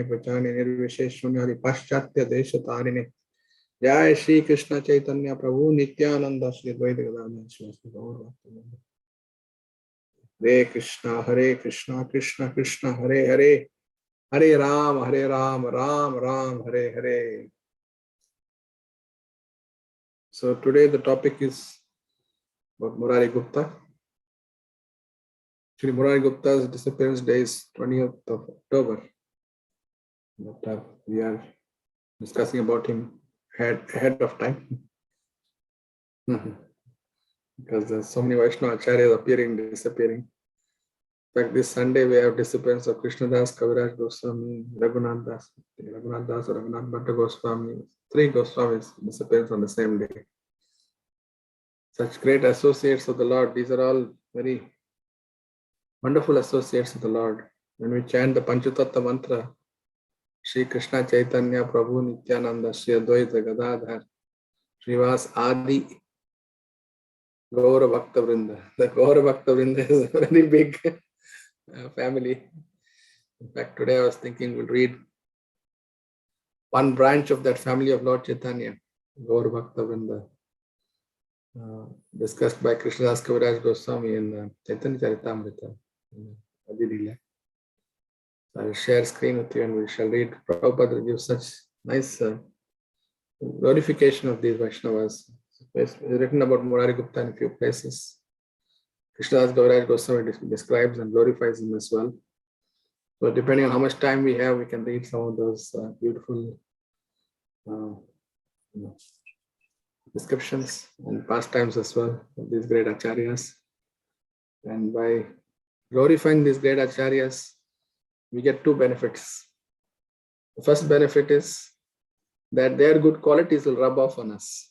Vijay Nirvishesh Shunyadi Paschatya Desha Tarine Jai Shri Krishna Chaitanya Prabhu Nityananda Shri Advaita Gadadhar Shivasti Gaur Hare Krishna Krishna Krishna Hare Hare Hare Ram Ram Ram Hare Hare. So today the topic is about Murari Gupta. Actually, Murari Gupta's disappearance day is 20th of October. But we are discussing about him ahead of time. Because there's so many Vaishnava acharyas appearing, disappearing. In fact, this Sunday we have disappearance of Krishnadas, Kaviraj Goswami, Raghunath Das, Raghunath Bhatta Goswami, three Goswamis disappearance on the same day. Such great associates of the Lord. These are all very wonderful associates of the Lord. When we chant the Panchatattva mantra, Shri Krishna Chaitanya Prabhu Nityananda Shri Advaita Gadadhar Srivas Adi Gaura Bhakta Vrinda. The Gaura Bhakta Vrinda is a very big family. In fact, today I was thinking we'll read one branch of that family of Lord Chaitanya, Gaura Bhakta Vrinda, discussed by Krishnadas Kaviraj Goswami in Chaitanya Charitamrita. So I will share screen with you and we shall read. Prabhupada gives such nice glorification of these Vaishnavas. It's written about Murari Gupta in a few places. Krishnadas Kaviraj Goswami describes and glorifies him as well. So depending on how much time we have, we can read some of those beautiful descriptions and pastimes as well of these great acharyas. And by glorifying these great acharyas, we get two benefits. The first benefit is that their good qualities will rub off on us.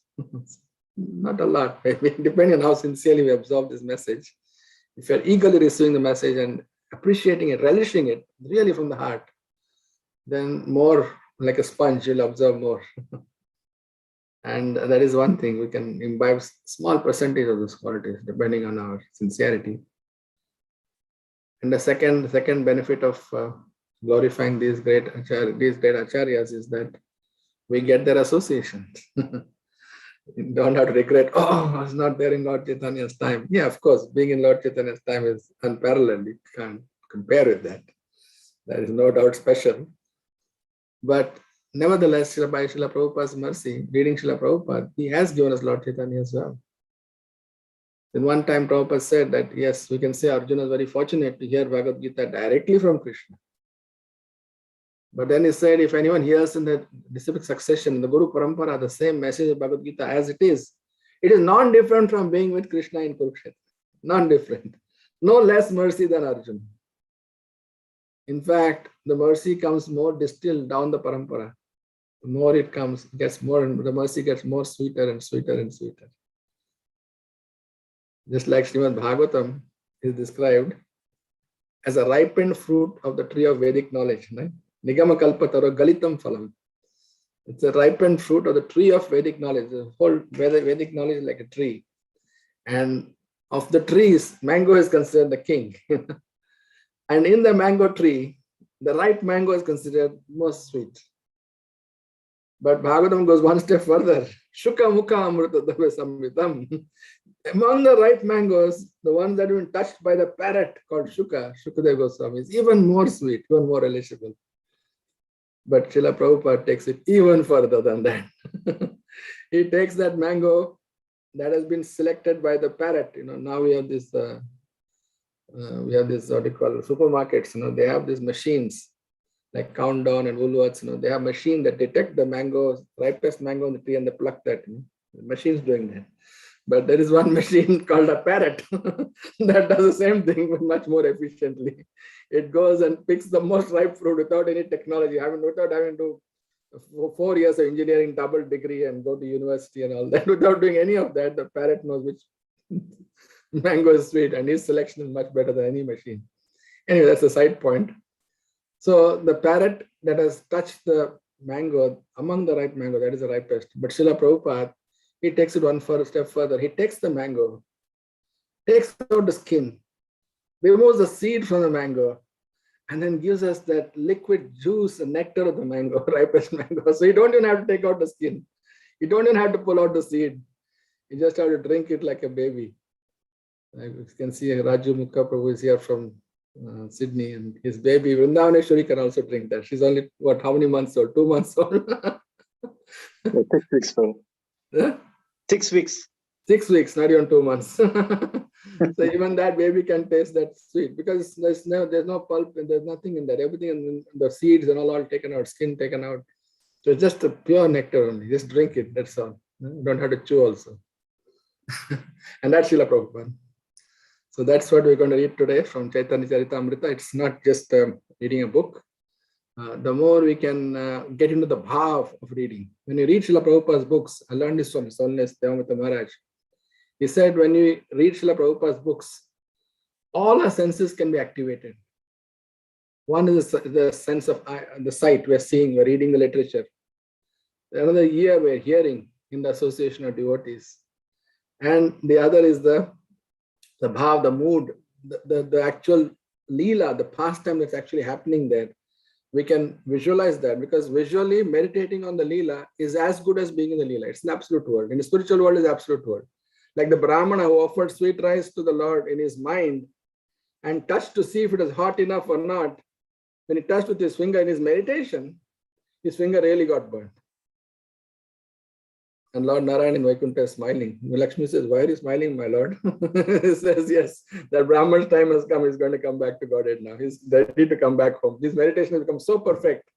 Not a lot, depending on how sincerely we absorb this message. If you're eagerly receiving the message and appreciating it, relishing it, really from the heart, then more like a sponge, you'll absorb more. And that is one thing, we can imbibe small percentage of those qualities, depending on our sincerity. And the second benefit of glorifying these great acharyas is that we get their association. You don't have to regret, I was not there in Lord Chaitanya's time. Yeah, of course, being in Lord Chaitanya's time is unparalleled. You can't compare with that. That is no doubt special. But nevertheless, by Srila Prabhupada's mercy, reading Srila Prabhupada, he has given us Lord Chaitanya as well. Then one time Prabhupada said that, yes, we can say Arjuna is very fortunate to hear Bhagavad Gita directly from Krishna. But then he said, if anyone hears in the disciplic succession, in the Guru Parampara, the same message of Bhagavad Gita as it is non-different from being with Krishna in Kurukshetra. Non-different. No less mercy than Arjuna. In fact, the mercy comes more distilled down the Parampara. The more it comes, it gets more, and the mercy gets more sweeter and sweeter and sweeter. Just like Srimad Bhagavatam is described as a ripened fruit of the tree of Vedic knowledge. Right? Nigama kalpataro galitam phalam. It's a ripened fruit of the tree of Vedic knowledge. The whole Vedic knowledge is like a tree. And of the trees, mango is considered the king. And in the mango tree, the ripe mango is considered most sweet. But Bhagavatam goes one step further. Shuka mukha amrita dave samvitam. Among the ripe mangoes, the ones that have been touched by the parrot called Shukadeva Goswami, is even more sweet, even more relishable. But Srila Prabhupada takes it even further than that. He takes that mango that has been selected by the parrot. Now we have this, what do you call it, supermarkets. They have these machines like Countdown and Woolworths. They have machines that detect the mangoes, ripest mango on the tree, and they pluck that. The machine's doing that. But there is one machine called a parrot that does the same thing, but much more efficiently. It goes and picks the most ripe fruit without any technology, without having to 4 years of engineering, double degree, and go to university and all that. Without doing any of that, the parrot knows which mango is sweet, and his selection is much better than any machine. Anyway, that's a side point. So the parrot that has touched the mango, among the ripe mango, that is the ripest. But Srila Prabhupada, he takes it one step further. He takes the mango, takes out the skin, removes the seed from the mango, and then gives us that liquid juice, the nectar of the mango, ripest mango. So you don't even have to take out the skin. You don't even have to pull out the seed. You just have to drink it like a baby. You can see Raju Mukha Prabhu is here from Sydney, and his baby Vrindavaneshwari can also drink that. She's only how many months old? 2 months old. 6 weeks, bro. Huh? 6 weeks. 6 weeks, not even 2 months. So even that baby can taste that sweet because there's no pulp and there's nothing in that. Everything in the seeds and all taken out, skin taken out. So it's just a pure nectar only. Just drink it. That's all. You don't have to chew also. And that's Srila Prabhupada. So that's what we're going to read today from Chaitanya Charitamrita. It's not just reading a book. The more we can get into the bhav of reading. When you read Srila Prabhupada's books, I learned this from His Holiness Devamata Maharaj. He said when you read Srila Prabhupada's books, all our senses can be activated. One is the sense of the sight, we're seeing, we're reading the literature. Another ear, we're hearing in the association of devotees. And the other is the bhav, the mood, the actual leela, the pastime that's actually happening there. We can visualize that because visually meditating on the leela is as good as being in the leela. It's an absolute world. In the spiritual world, is absolute world. Like the Brahmana who offered sweet rice to the Lord in his mind and touched to see if it was hot enough or not. When he touched with his finger in his meditation, his finger really got burnt. And Lord Narayan in Vaikuntha is smiling. Lakshmi says, why are you smiling, my Lord? He says, yes, that Brahman's time has come. He's going to come back to Godhead now. He's ready to come back home. This meditation has become so perfect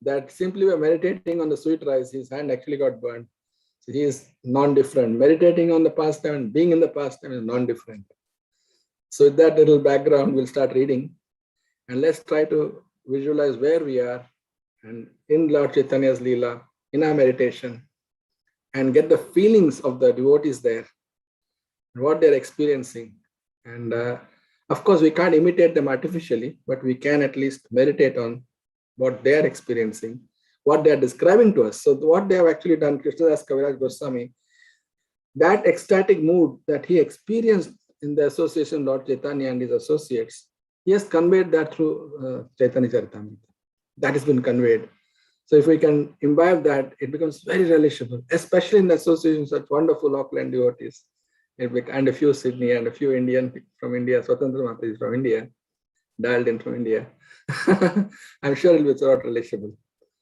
that simply by meditating on the sweet rice, his hand actually got burned. So he is non-different. Meditating on the pastime and being in the pastime is non-different. So with that little background, we'll start reading. And let's try to visualize where we are and in Lord Chaitanya's Leela, in our meditation, and get the feelings of the devotees there, and what they're experiencing. And of course, we can't imitate them artificially, but we can at least meditate on what they're experiencing, what they're describing to us. So what they have actually done, Krishnadas Kaviraj Goswami, that ecstatic mood that he experienced in the association of Lord Chaitanya and his associates, he has conveyed that through Chaitanya Charitamrita. That has been conveyed. So if we can imbibe that, it becomes very relishable, especially in the association of such wonderful Auckland devotees, and a few Sydney and a few Indian from India, Swatantra Mataji from India, dialed in from India. I'm sure it will be sort of relishable.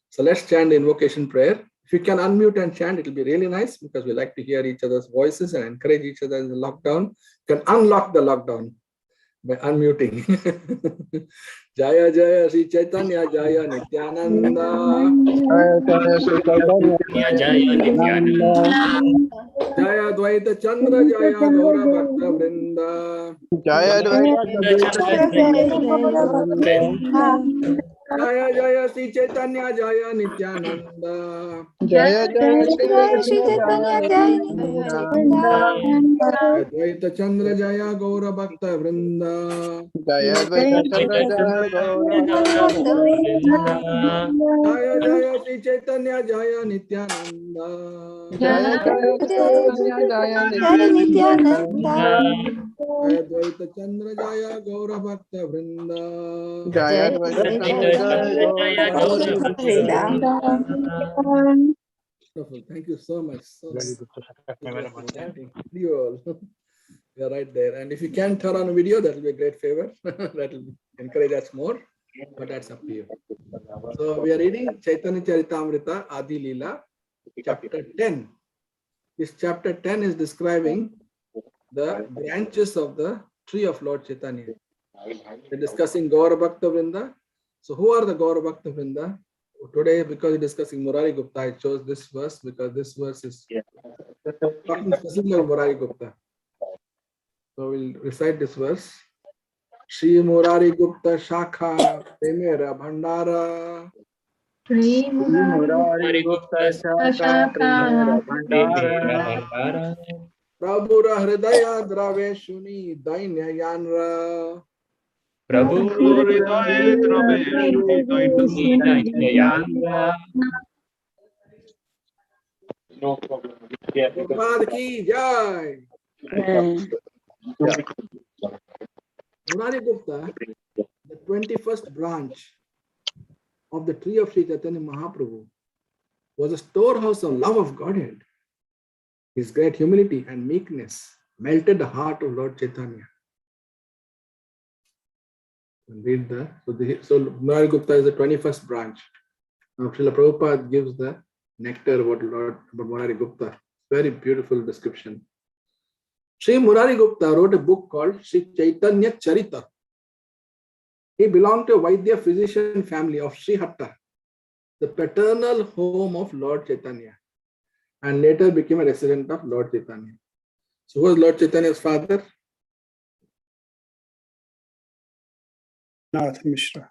So let's chant the invocation prayer. If you can unmute and chant, it will be really nice because we like to hear each other's voices and encourage each other in the lockdown. You can unlock the lockdown by unmuting. Jaya Jaya Sri Chaitanya Jaya Nityananda. Jaya Dvaita Chandra Jaya Gaura Bhakta Vrinda. Jaya Jaya Jaya Sri Chaitanya Jaya Nityananda. Jaya Advaita Chandra Jaya Gaura Bhakta Vrinda. Jaya Jaya Jaya Sri Chaitanya Jaya Nityananda. Advaita Chandra Jaya Gaura Bhakta Vrinda. Wonderful. Thank you so much. So you all. You're right there. And if you can turn on a video, that will be a great favor. That will encourage us more. But that's up to you. So we are reading Chaitanya Charitamrita Adi Leela, chapter 10. This chapter 10 is describing the branches of the tree of Lord Chaitanya. We're discussing Gaura Bhakta Vrinda. So who are the Gaura Bhakta Vrinda? Today, because we're discussing Murari Gupta, I chose this verse because this verse is talking specifically of Murari Gupta. So we'll recite this verse. Shri Murari Gupta Shakha Premera Bhandara. Shri Murari Gupta Shaka Premera Bhandara. Prabhura Hridaya Drave Shuni Dainya Yanra. Prabhu Hridaya Drave Shuni Dainya Yanra. No problem. Prabhupada ki jai. Murari Gupta, the 21st branch of the tree of Sri Chaitanya Mahaprabhu was a storehouse of love of Godhead. His great humility and meekness melted the heart of Lord Chaitanya. Read so Murari Gupta is the 21st branch. Now Srila Prabhupada gives the nectar about Murari Gupta. Very beautiful description. Sri Murari Gupta wrote a book called Sri Chaitanya Charita. He belonged to a Vaidya physician family of Sri Hatta, the paternal home of Lord Chaitanya, and later became a resident of Lord Chaitanya. So who was Lord Chaitanya's father? Nath Mishra.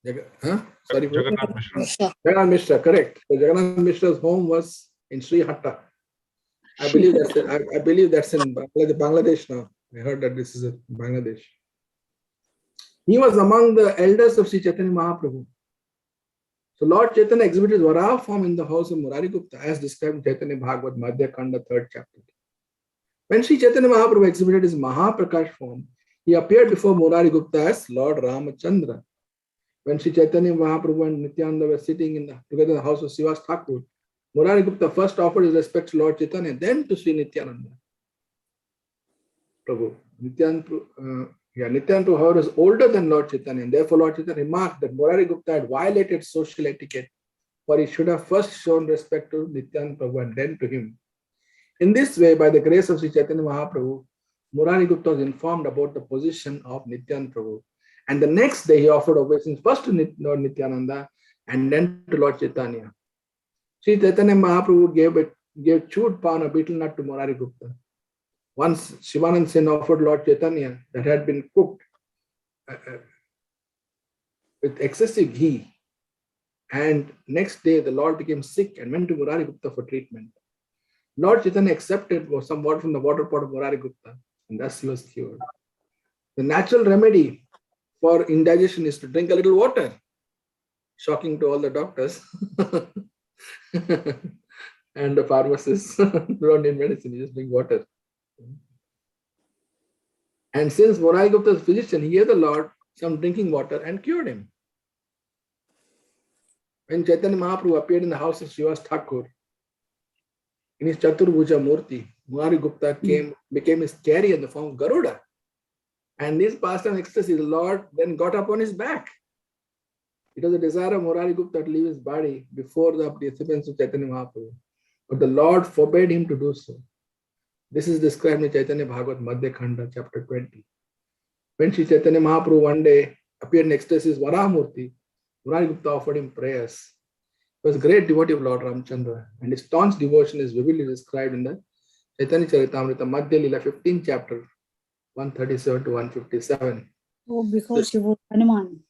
Sorry, Jagannath Mishra. Jagannath Mishra, correct. So Jagannath Mishra's home was in Sri Hatta. I believe that's in Bangladesh now. I heard that this is in Bangladesh. He was among the elders of Sri Chaitanya Mahaprabhu. So Lord Chaitanya exhibited his Varaha form in the house of Murari Gupta as described in Chaitanya Bhagavat Madhya Kanda 3rd chapter. When Sri Chaitanya Mahaprabhu exhibited his Mahaprakash form, he appeared before Murari Gupta as Lord Ramachandra. When Sri Chaitanya Mahaprabhu and Nityananda were sitting together in the house of Srivas Thakur, Murari Gupta first offered his respects to Lord Chaitanya, then to Sri Nityananda Prabhu. Nityananda, however, is older than Lord Chaitanya, and therefore Lord Chaitanya remarked that Murari Gupta had violated social etiquette, for he should have first shown respect to Nityananda Prabhu and then to him. In this way, by the grace of Sri Chaitanya Mahaprabhu, Murari Gupta was informed about the position of Nityananda Prabhu. And the next day, he offered obeisance first to Lord Nityananda and then to Lord Chaitanya. Sri Chaitanya Mahaprabhu gave chewed pan or betel nut to Murari Gupta. Once Shivanand Sen offered Lord Chaitanya that had been cooked with excessive ghee. And next day, the Lord became sick and went to Murari Gupta for treatment. Lord Chaitanya accepted some water from the water pot of Murari Gupta, and thus he was cured. The natural remedy for indigestion is to drink a little water. Shocking to all the doctors and the pharmacists. You don't need medicine, you just drink water. And since Murari Gupta is a physician, he gave the Lord some drinking water and cured him. When Chaitanya Mahaprabhu appeared in the house of Srivas Thakur, in his Chaturbhuja Murti, Murari Gupta became his carrier in the form of Garuda. And this pastime ecstasy, the Lord then got up on his back. It was the desire of Murari Gupta to leave his body before the participants of Chaitanya Mahaprabhu. But the Lord forbade him to do so. This is described in Chaitanya Bhagavat Madhya Khanda, chapter 20. When Sri Chaitanya Mahaprabhu one day appeared in ecstasy as Varahamurti, Murari Gupta offered him prayers. He was a great devotee of Lord Ramchandra, and his staunch devotion is vividly described in the Chaitanya Charitamrita Madhya Lila 15th chapter, 137 to 157. Oh, because he was Hanuman.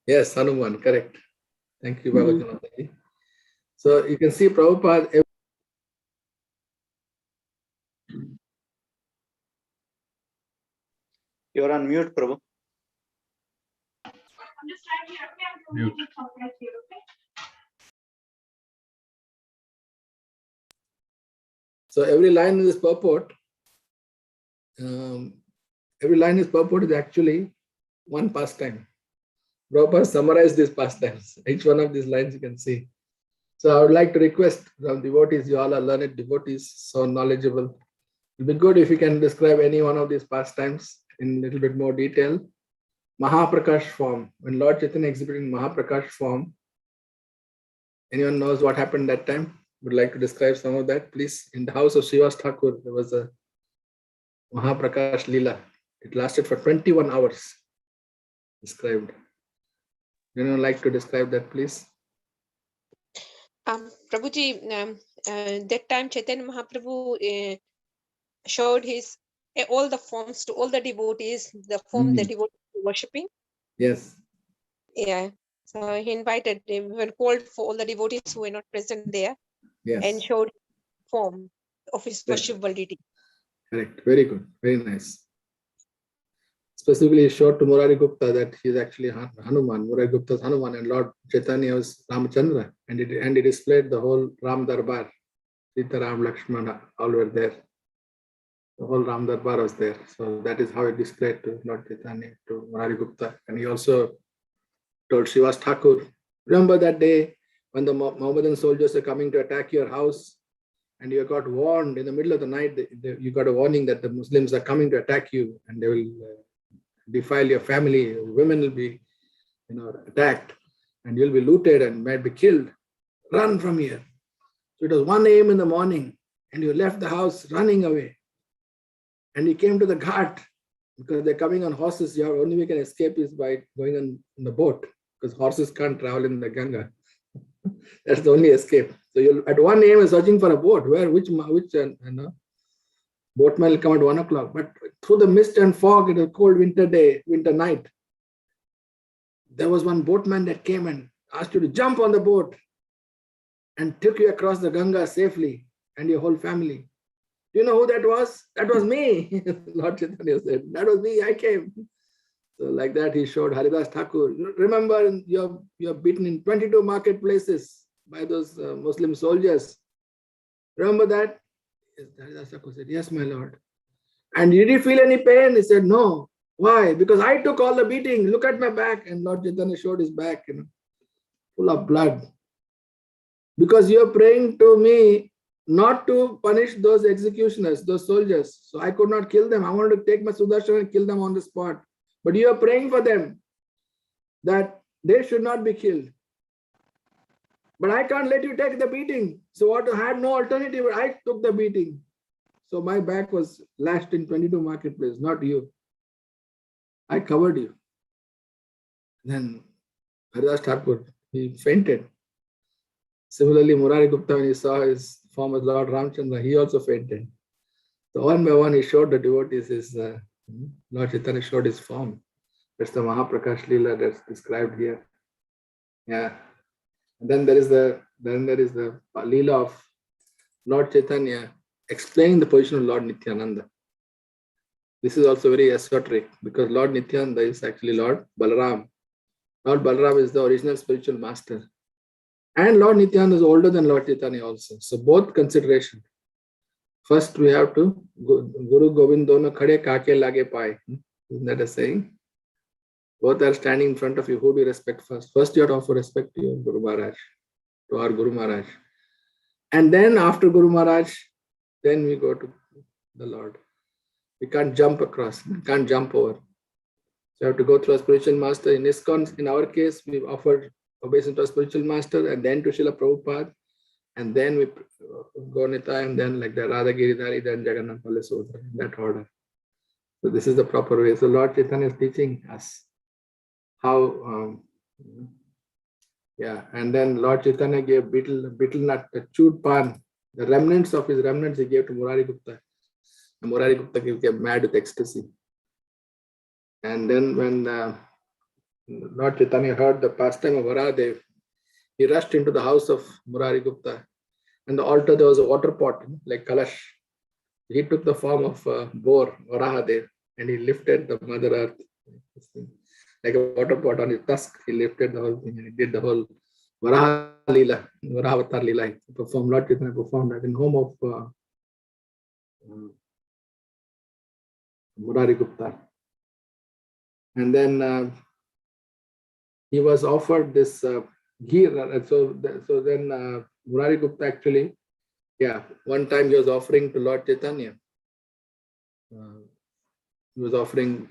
Yes, Hanuman, correct. Thank you, Baba Janataji. So you can see Prabhupada. You're on mute, Prabhu. Mute. So every line in this purport, is actually one pastime. Prabhupada summarized these pastimes. Each one of these lines you can see. So I would like to request from devotees, you all are learned devotees, so knowledgeable. It would be good if you can describe any one of these pastimes in a little bit more detail. Mahaprakash form. When Lord Chaitanya exhibited in Mahaprakash form, anyone knows what happened that time? Would like to describe some of that, please? In the house of Srivas Thakur, there was a Mahaprakash Lila. It lasted for 21 hours. Described. Anyone like to describe that, please? Prabhuji, that time Chaitanya Mahaprabhu showed his all the forms to all the devotees, the form the devotees were worshipping. Yes. Yeah. So he invited them, when called for all the devotees who were not present there, Yes. and showed form of his Right. worshipable deity. Correct. Very good. Very nice. Specifically showed to Murari Gupta that he is actually Hanuman. Murari Gupta is Hanuman and Lord Chaitanya was Ramachandra. And he displayed the whole Ram Darbar. Sita, Ram, Lakshmana, all were there. The whole Ram Darbar was there. So that is how it displayed to Lord Chaitanya, to Murari Gupta. And he also told Srivas Thakur, remember that day when the Mohammedan soldiers are coming to attack your house, and you got warned in the middle of the night, you got a warning that the Muslims are coming to attack you and they will defile your family, women will be attacked, and you'll be looted and might be killed. Run from here. So it was 1 a.m. in the morning, and you left the house running away. And you came to the ghat, because they're coming on horses. The only way you can escape is by going on the boat, because horses can't travel in the Ganga. That's the only escape. So you'll at 1 a.m. searching for a boat. Which boatman will come at 1 o'clock. But through the mist and fog, it was a cold winter night. There was one boatman that came and asked you to jump on the boat and took you across the Ganga safely, and your whole family. Do you know who that was? That was me. Lord Chaitanya said, that was me, I came. So like that, he showed Haridas Thakur. Remember, you're beaten in 22 marketplaces by those Muslim soldiers. Remember that? Yes, Haridas Thakur said, yes, my Lord. And did you feel any pain? He said, no. Why? Because I took all the beating. Look at my back. And Lord Chaitanya showed his back, full of blood. Because you're praying to me not to punish those executioners, those soldiers. So I could not kill them. I wanted to take my Sudarshan and kill them on the spot. But you are praying for them that they should not be killed. But I can't let you take the beating. So I had no alternative. I took the beating. So my back was lashed in 22 marketplace, not you. I covered you. Then Haridas Thakur, he fainted. Similarly, Murari Gupta, when he saw his form as Lord Ramchandra, he also fainted. So one by one, he showed the devotees Lord Chaitanya showed his form. That's the Mahaprakash Leela that's described here. Yeah. And then there is the Leela of Lord Chaitanya explaining the position of Lord Nityananda. This is also very esoteric, because Lord Nityananda is actually Lord Balaram. Lord Balaram is the original spiritual master. And Lord Nityananda is older than Lord Chaitanya also. So both consideration. First, we have to Guru Govind dono khade kaake lage pai. Isn't that a saying? Both are standing in front of you. Who do you respect first? First, you have to offer respect to your Guru Maharaj, to our Guru Maharaj. And then after Guru Maharaj, then we go to the Lord. We can't jump across, we can't jump over. So you have to go through a spiritual master. In ISKCON, in our case, we've offered obeisance to a spiritual master, and then to Srila Prabhupada, and then we go Nitya, and then like the Radha Giridhari, then Jagannath Balasodhara, in that order. So this is the proper way. So Lord Chaitanya is teaching us how, and then Lord Chaitanya gave betel nut, the chewed pan, the remnants of his remnants he gave to Murari Gupta. And Murari Gupta became mad with ecstasy. And then when Lord Chaitanya heard the pastime of Varahadev, he rushed into the house of Murari Gupta. And the altar, there was a water pot, like Kalash. He took the form of boar, Varahadev, and he lifted the Mother Earth. Like a water pot on his tusk, he lifted the whole thing, and he did the whole Varaha Leela, Varahavatar Leela. He performed, Lord Chaitanya performed that in home of Murari Gupta. And then he was offered this ghee. So then Murari Gupta actually, one time he was offering to Lord Chaitanya. He was offering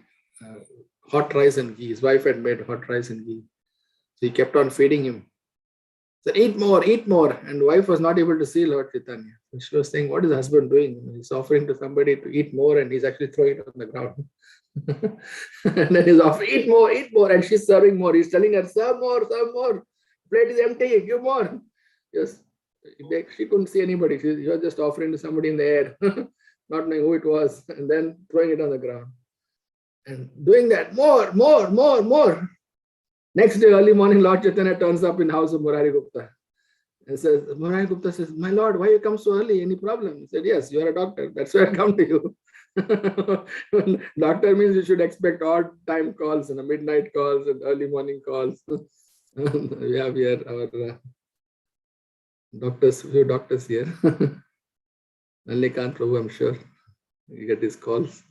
hot rice and ghee. His wife had made hot rice and ghee. So he kept on feeding him. Said, eat more, eat more. And wife was not able to see Lord Chaitanya. So she was saying, what is the husband doing? He's offering to somebody to eat more, and he's actually throwing it on the ground. And then he's offering, eat more. And she's serving more. He's telling her, serve more. Plate is empty, give more. Yes. She couldn't see anybody. She was just offering to somebody in the air, not knowing who it was, and then throwing it on the ground. And doing that, more. Next day, early morning, Lord Chaitanya turns up in the house of Murari Gupta. And says, Murari Gupta says, my Lord, why you come so early? Any problem? He said, yes, you are a doctor. That's why I come to you. Doctor means you should expect odd time calls and midnight calls and early morning calls. We have here our few doctors here. Nalikant Prabhu, I'm sure. You get these calls.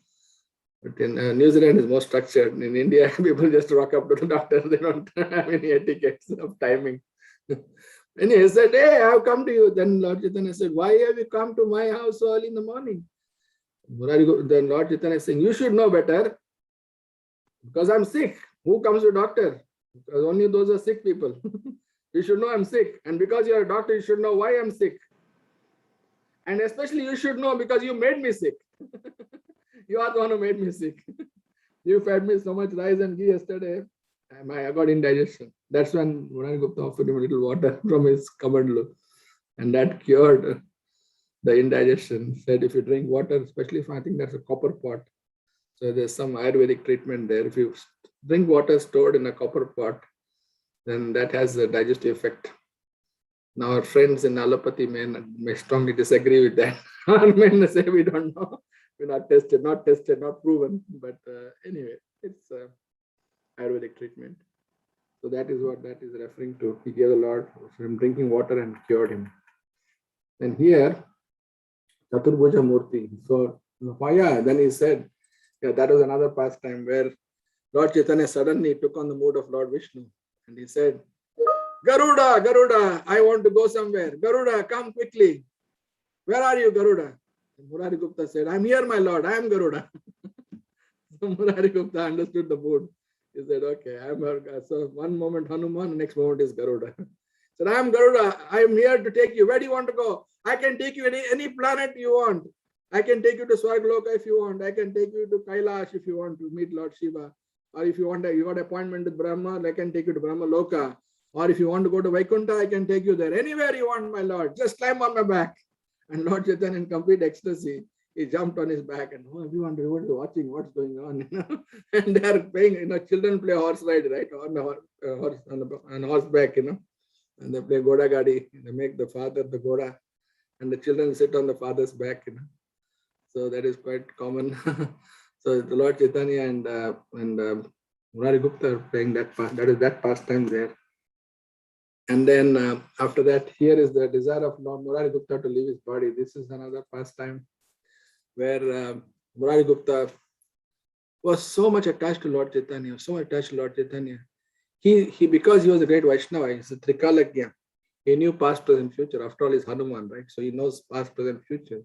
But in New Zealand is more structured. In India, people just rock up to the doctor. They don't have any etiquettes of timing. And he said, hey, I've come to you. Then Lord Chaitanya said, why have you come to my house so early in the morning? Then Lord Chaitanya is saying, you should know better because I'm sick. Who comes to doctor? Because only those are sick people. You should know I'm sick. And because you're a doctor, you should know why I'm sick. And especially you should know because you made me sick. You are the one who made me sick. You fed me so much rice and ghee yesterday. I got indigestion. That's when Murari Gupta offered him a little water from his cupboard. And that cured the indigestion. Said if you drink water, especially if I think that's a copper pot. So there's some Ayurvedic treatment there. If you drink water stored in a copper pot, then that has a digestive effect. Now our friends in allopathy may strongly disagree with that. Our men say we don't know. We're not tested, not proven. But anyway, it's Ayurvedic treatment. So that is what that is referring to. He gave the Lord from drinking water and cured him. And here, Chaturbhuja Murti. So then he said, yeah, that was another pastime where Lord Chaitanya suddenly took on the mood of Lord Vishnu. And he said, Garuda, Garuda, I want to go somewhere. Garuda, come quickly. Where are you, Garuda? And Murari Gupta said, I'm here, my Lord, I am Garuda. So Murari Gupta understood the mood. He said, okay, so one moment Hanuman, next moment is Garuda. Said, I am Garuda, I am here to take you. Where do you want to go? I can take you any planet you want. I can take you to Swargaloka if you want. I can take you to Kailash if you want to meet Lord Shiva. Or if you want, you got an appointment with Brahma, I can take you to Brahma Loka. Or if you want to go to Vaikuntha, I can take you there. Anywhere you want, my Lord. Just climb on my back. And Lord Chaitanya, in complete ecstasy, he jumped on his back and everyone was watching what's going on. And they are playing, children play horse ride, right? On horseback, and they play Goda Gadi. They make the father the Goda and the children sit on the father's back, So that is quite common. So the Lord Chaitanya and Murari Gupta are playing that part. That is that pastime there. And then after that, here is the desire of Lord Murari Gupta to leave his body. This is another pastime where Murari Gupta was so much attached to Lord Chaitanya, He because he was a great Vaishnava, he's a Trikalagya. He knew past, present, future. After all, he's Hanuman, right? So he knows past, present, future.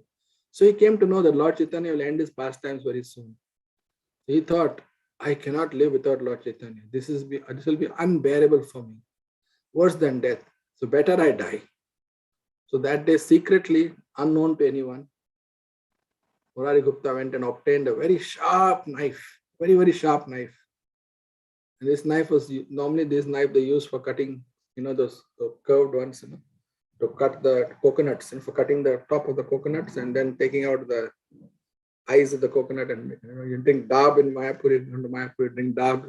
So he came to know that Lord Chaitanya will end his pastimes very soon. He thought, I cannot live without Lord Chaitanya. This will be unbearable for me. Worse than death. So better I die. So that day, secretly, unknown to anyone, Murari Gupta went and obtained a very sharp knife, very, very sharp knife. And this knife was, normally this knife they use for cutting, those curved ones, to cut the coconuts, and for cutting the top of the coconuts and then taking out the eyes of the coconut. And you drink dab in Mayapur, you drink dab,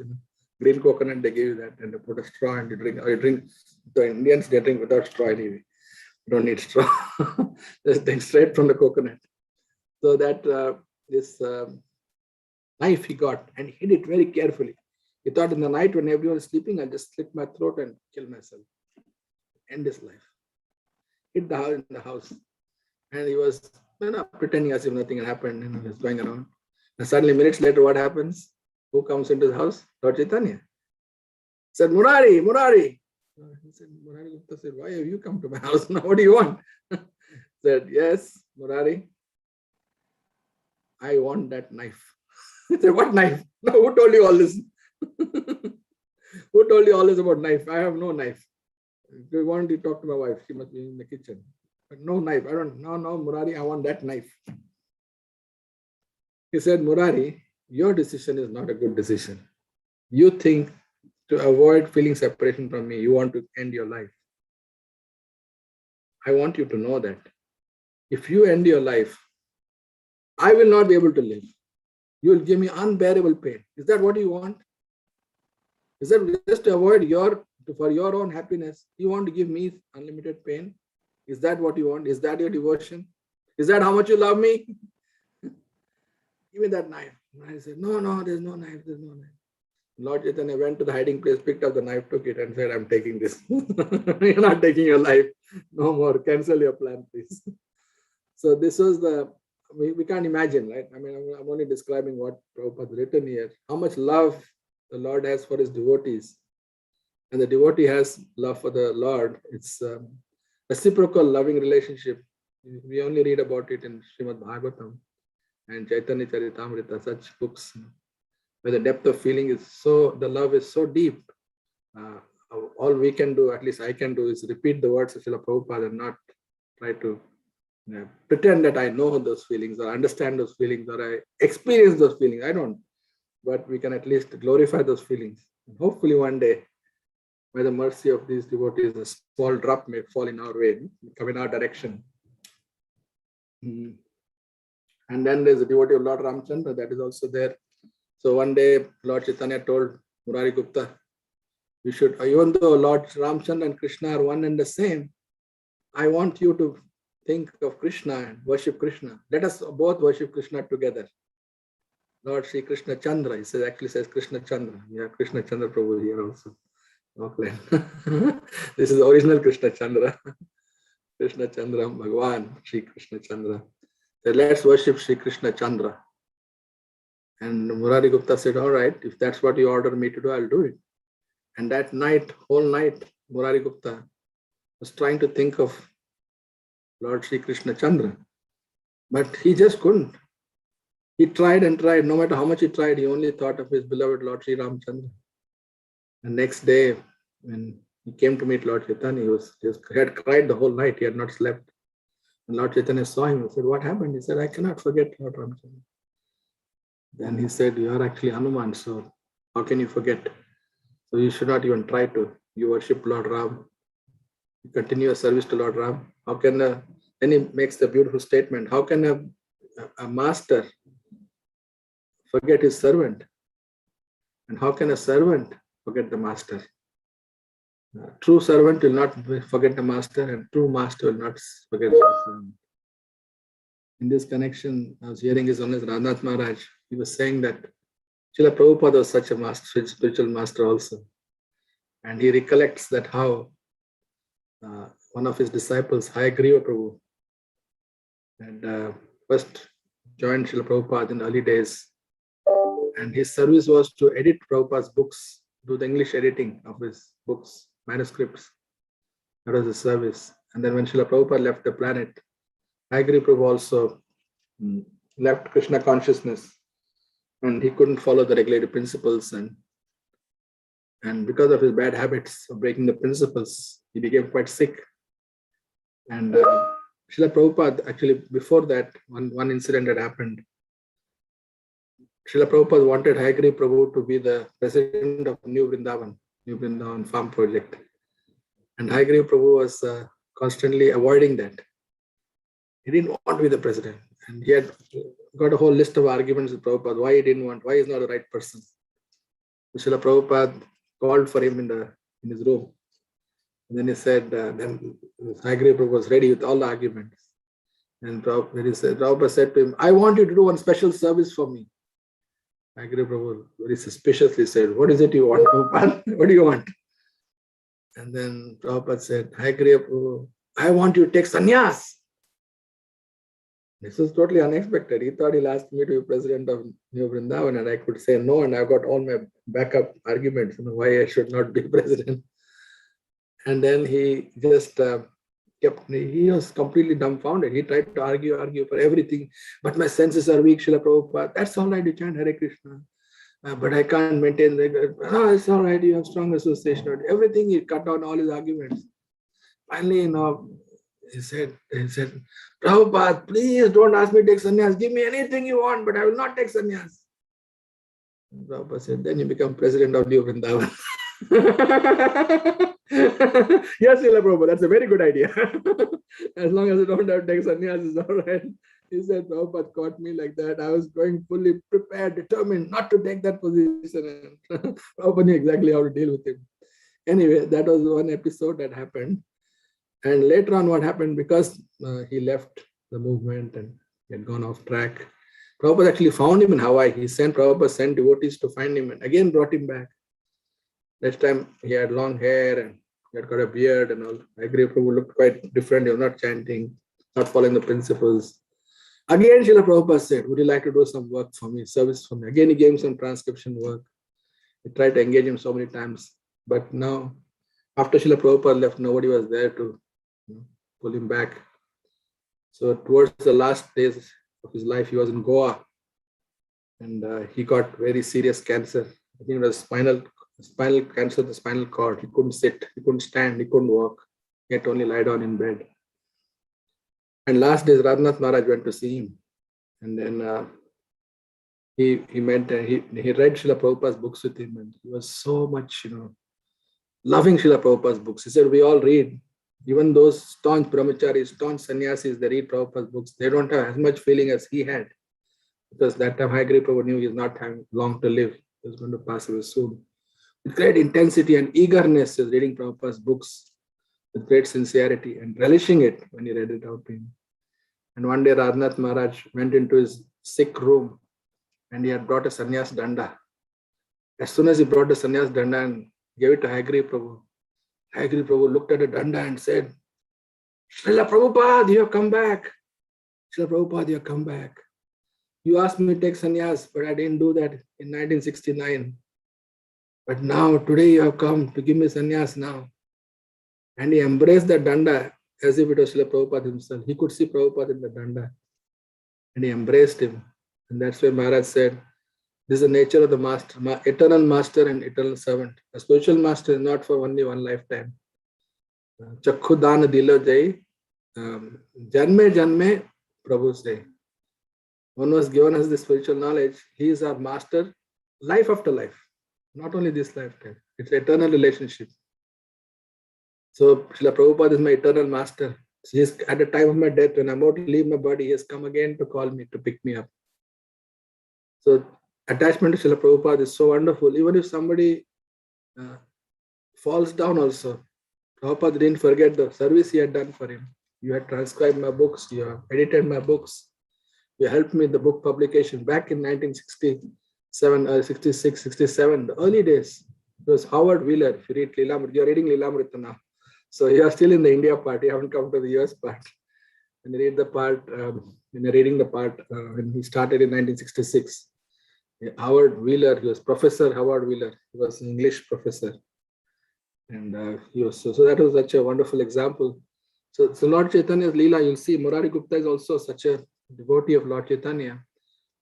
green coconut, they give you that, and they put a straw and you drink. Or you drink, the Indians, they drink without straw anyway. You don't need straw. Just drink straight from the coconut. So that this knife he got and hid it very carefully. He thought in the night when everyone is sleeping, I'll just slit my throat and kill myself. End his life. Hid in the house. And he was pretending as if nothing had happened. He was going around. And suddenly, minutes later, what happens? Who comes into the house? Lord Chaitanya. Said, Murari, Murari. He said, Murari Gupta said, why have you come to my house? Now, what do you want? Said, yes, Murari, I want that knife. He said, what knife? No, who told you all this? Who told you all this about knife? I have no knife. If you want to talk to my wife, she must be in the kitchen. But no knife. I don't. No, Murari, I want that knife. He said, Murari, your decision is not a good decision. You think to avoid feeling separation from me, you want to end your life. I want you to know that if you end your life, I will not be able to live. You will give me unbearable pain. Is that what you want? Is that just to avoid for your own happiness, you want to give me unlimited pain? Is that what you want? Is that your devotion? Is that how much you love me? Give me that knife. I said, no, there's no knife, Lord Chaitanya went to the hiding place, picked up the knife, took it and said, I'm taking this. You're not taking your life. No more. Cancel your plan, please. So this was the we can't imagine, right? I mean, I'm only describing what Prabhupada has written here. How much love the Lord has for his devotees. And the devotee has love for the Lord. It's a reciprocal loving relationship. We only read about it in Srimad Bhagavatam and Chaitanya Charitamrita, such books where the depth of feeling is so, the love is so deep. All we can do, at least I can do, is repeat the words of Srila Prabhupada and not try to pretend that I know those feelings or understand those feelings or I experience those feelings. I don't. But we can at least glorify those feelings. And hopefully one day, by the mercy of these devotees, a small drop may fall in our way, come in our direction. And then there's a devotee of Lord Ramchandra that is also there. So one day, Lord Chaitanya told Murari Gupta, you should, even though Lord Ramchandra and Krishna are one and the same, I want you to think of Krishna and worship Krishna. Let us both worship Krishna together. Lord Sri Krishna Chandra, he says, actually says Krishna Chandra. We have Krishna Chandra Prabhu here also. Okay. This is the original Krishna Chandra. Krishna Chandra Bhagwan, Sri Krishna Chandra. So let's worship Sri Krishna Chandra. And Murari Gupta said, all right, if that's what you order me to do, I'll do it. And that night, whole night, Murari Gupta was trying to think of Lord Sri Krishna Chandra. But he just couldn't. He tried and tried. No matter how much he tried, he only thought of his beloved Lord Sri Ramchandra. The next day, when he came to meet Lord Chaitanya, he had cried the whole night. He had not slept. And Lord Chaitanya saw him and said, what happened? He said, I cannot forget Lord Ramchandra. Then he said, you are actually Hanuman, so how can you forget? So you should not even try to. You worship Lord Ram. You continue your service to Lord Ram. How can then he makes the beautiful statement, how can a master forget his servant? And how can a servant forget the master? True servant will not forget the master, and true master will not forget the servant. In this connection, I was hearing His Holiness Radhanath Maharaj. He was saying that Srila Prabhupada was such a master, spiritual master also. And he recollects that how one of his disciples, Hayagriva Prabhu, had first joined Srila Prabhupada in the early days. And his service was to edit Prabhupada's books, do the English editing of his books, manuscripts. That was the service. And then when Srila Prabhupada left the planet, Hayagriva Prabhu also left Krishna consciousness. And he couldn't follow the regulative principles. And because of his bad habits of breaking the principles, he became quite sick. And Srila Prabhupada, actually before that, one incident had happened. Srila Prabhupada wanted Hayagriva Prabhu to be the president of New Vrindavan farm project. And Hayagriva Prabhu was constantly avoiding that. He didn't want to be the president. And he had got a whole list of arguments with Prabhupada, why he didn't want, why he's not the right person. So Srila Prabhupada called for him in his room. And then he said, then Hayagriva Prabhu was ready with all the arguments. And Prabhupada said to him, I want you to do one special service for me. Hayagriva Prabhu very suspiciously said, what is it you want, Prabhupada? What do you want? And then Prabhupada said, Hayagriva Prabhu, I want you to take sannyas. This was totally unexpected. He thought he'll ask me to be president of New Vrindavan and I could say no, and I've got all my backup arguments, why I should not be president. And then he just he was completely dumbfounded. He tried to argue for everything. But my senses are weak, Srila Prabhupada. That's all right, you chant Hare Krishna. But I can't maintain the, it's all right, you have strong association. Everything, he cut down all his arguments. Finally, he said, Prabhupada, please don't ask me to take sannyas. Give me anything you want, but I will not take sannyas. And Prabhupada said, then you become president of New Vrindavan. Yes, Srila Prabhupada, that's a very good idea. As long as you don't have to take sannyas, it's all right. He said, Prabhupada caught me like that. I was going fully prepared, determined not to take that position. And Prabhupada knew exactly how to deal with him. Anyway, that was one episode that happened. And later on, what happened, because he left the movement and he had gone off track, Prabhupada actually found him in Hawaii. Prabhupada sent devotees to find him and again brought him back. Next time he had long hair and he had got a beard and all. Hayagriva Prabhu looked quite different. He was not chanting, not following the principles. Again, Srila Prabhupada said, would you like to do some work for me, service for me? Again, he gave him some transcription work. He tried to engage him so many times. But now, after Srila Prabhupada left, nobody was there to pull him back. So towards the last days of his life, he was in Goa. And he got very serious cancer. I think it was spinal cancer of the spinal cord. He couldn't sit, he couldn't stand, he couldn't walk. He had to only lie down in bed. And last days, Radhanath Maharaj went to see him. And then he read Srila Prabhupada's books with him. And he was so much, loving Srila Prabhupada's books. He said, we all read. Even those staunch brahmacharis, staunch sannyasis, they read Prabhupada's books. They don't have as much feeling as he had. Because that time Hayagriva Prabhu knew he was not having long to live. He was going to pass away soon. With great intensity and eagerness, he was reading Prabhupada's books with great sincerity and relishing it when he read it out to him. And one day Radhanath Maharaj went into his sick room and he had brought a sannyas danda. As soon as he brought the sannyas danda and gave it to Hayagriva Prabhu looked at the danda and said, Srila Prabhupada, you have come back. Srila Prabhupada, you have come back. You asked me to take sannyas, but I didn't do that in 1969. But now, today you have come to give me sannyas now. And he embraced the danda as if it was Srila Prabhupada himself. He could see Prabhupada in the danda. And he embraced him. And that's why Maharaj said, this is the nature of the master, eternal master and eternal servant. A spiritual master is not for only one lifetime. Chakhu dana dilo jai, janme janme Prabhu's day. One was given us the spiritual knowledge. He is our master, life after life. Not only this lifetime. It's an eternal relationship. So Srila Prabhupada is my eternal master. He is at the time of my death, when I'm about to leave my body, he has come again to call me, to pick me up. So attachment to Srila Prabhupada is so wonderful. Even if somebody falls down also, Prabhupada didn't forget the service he had done for him. You had transcribed my books, you have edited my books. You helped me in the book publication back in 1967, 66, 67, the early days. It was Howard Wheeler. If you read Lilamrita, you're reading Lilamrita now. So you are still in the India part, you haven't come to the US part. When you read the part, when you're reading the part, when he started in 1966, Howard Wheeler, he was Professor Howard Wheeler, he was an English professor. And he was, so that was such a wonderful example. So Lord Chaitanya's Leela, you'll see Murari Gupta is also such a devotee of Lord Chaitanya.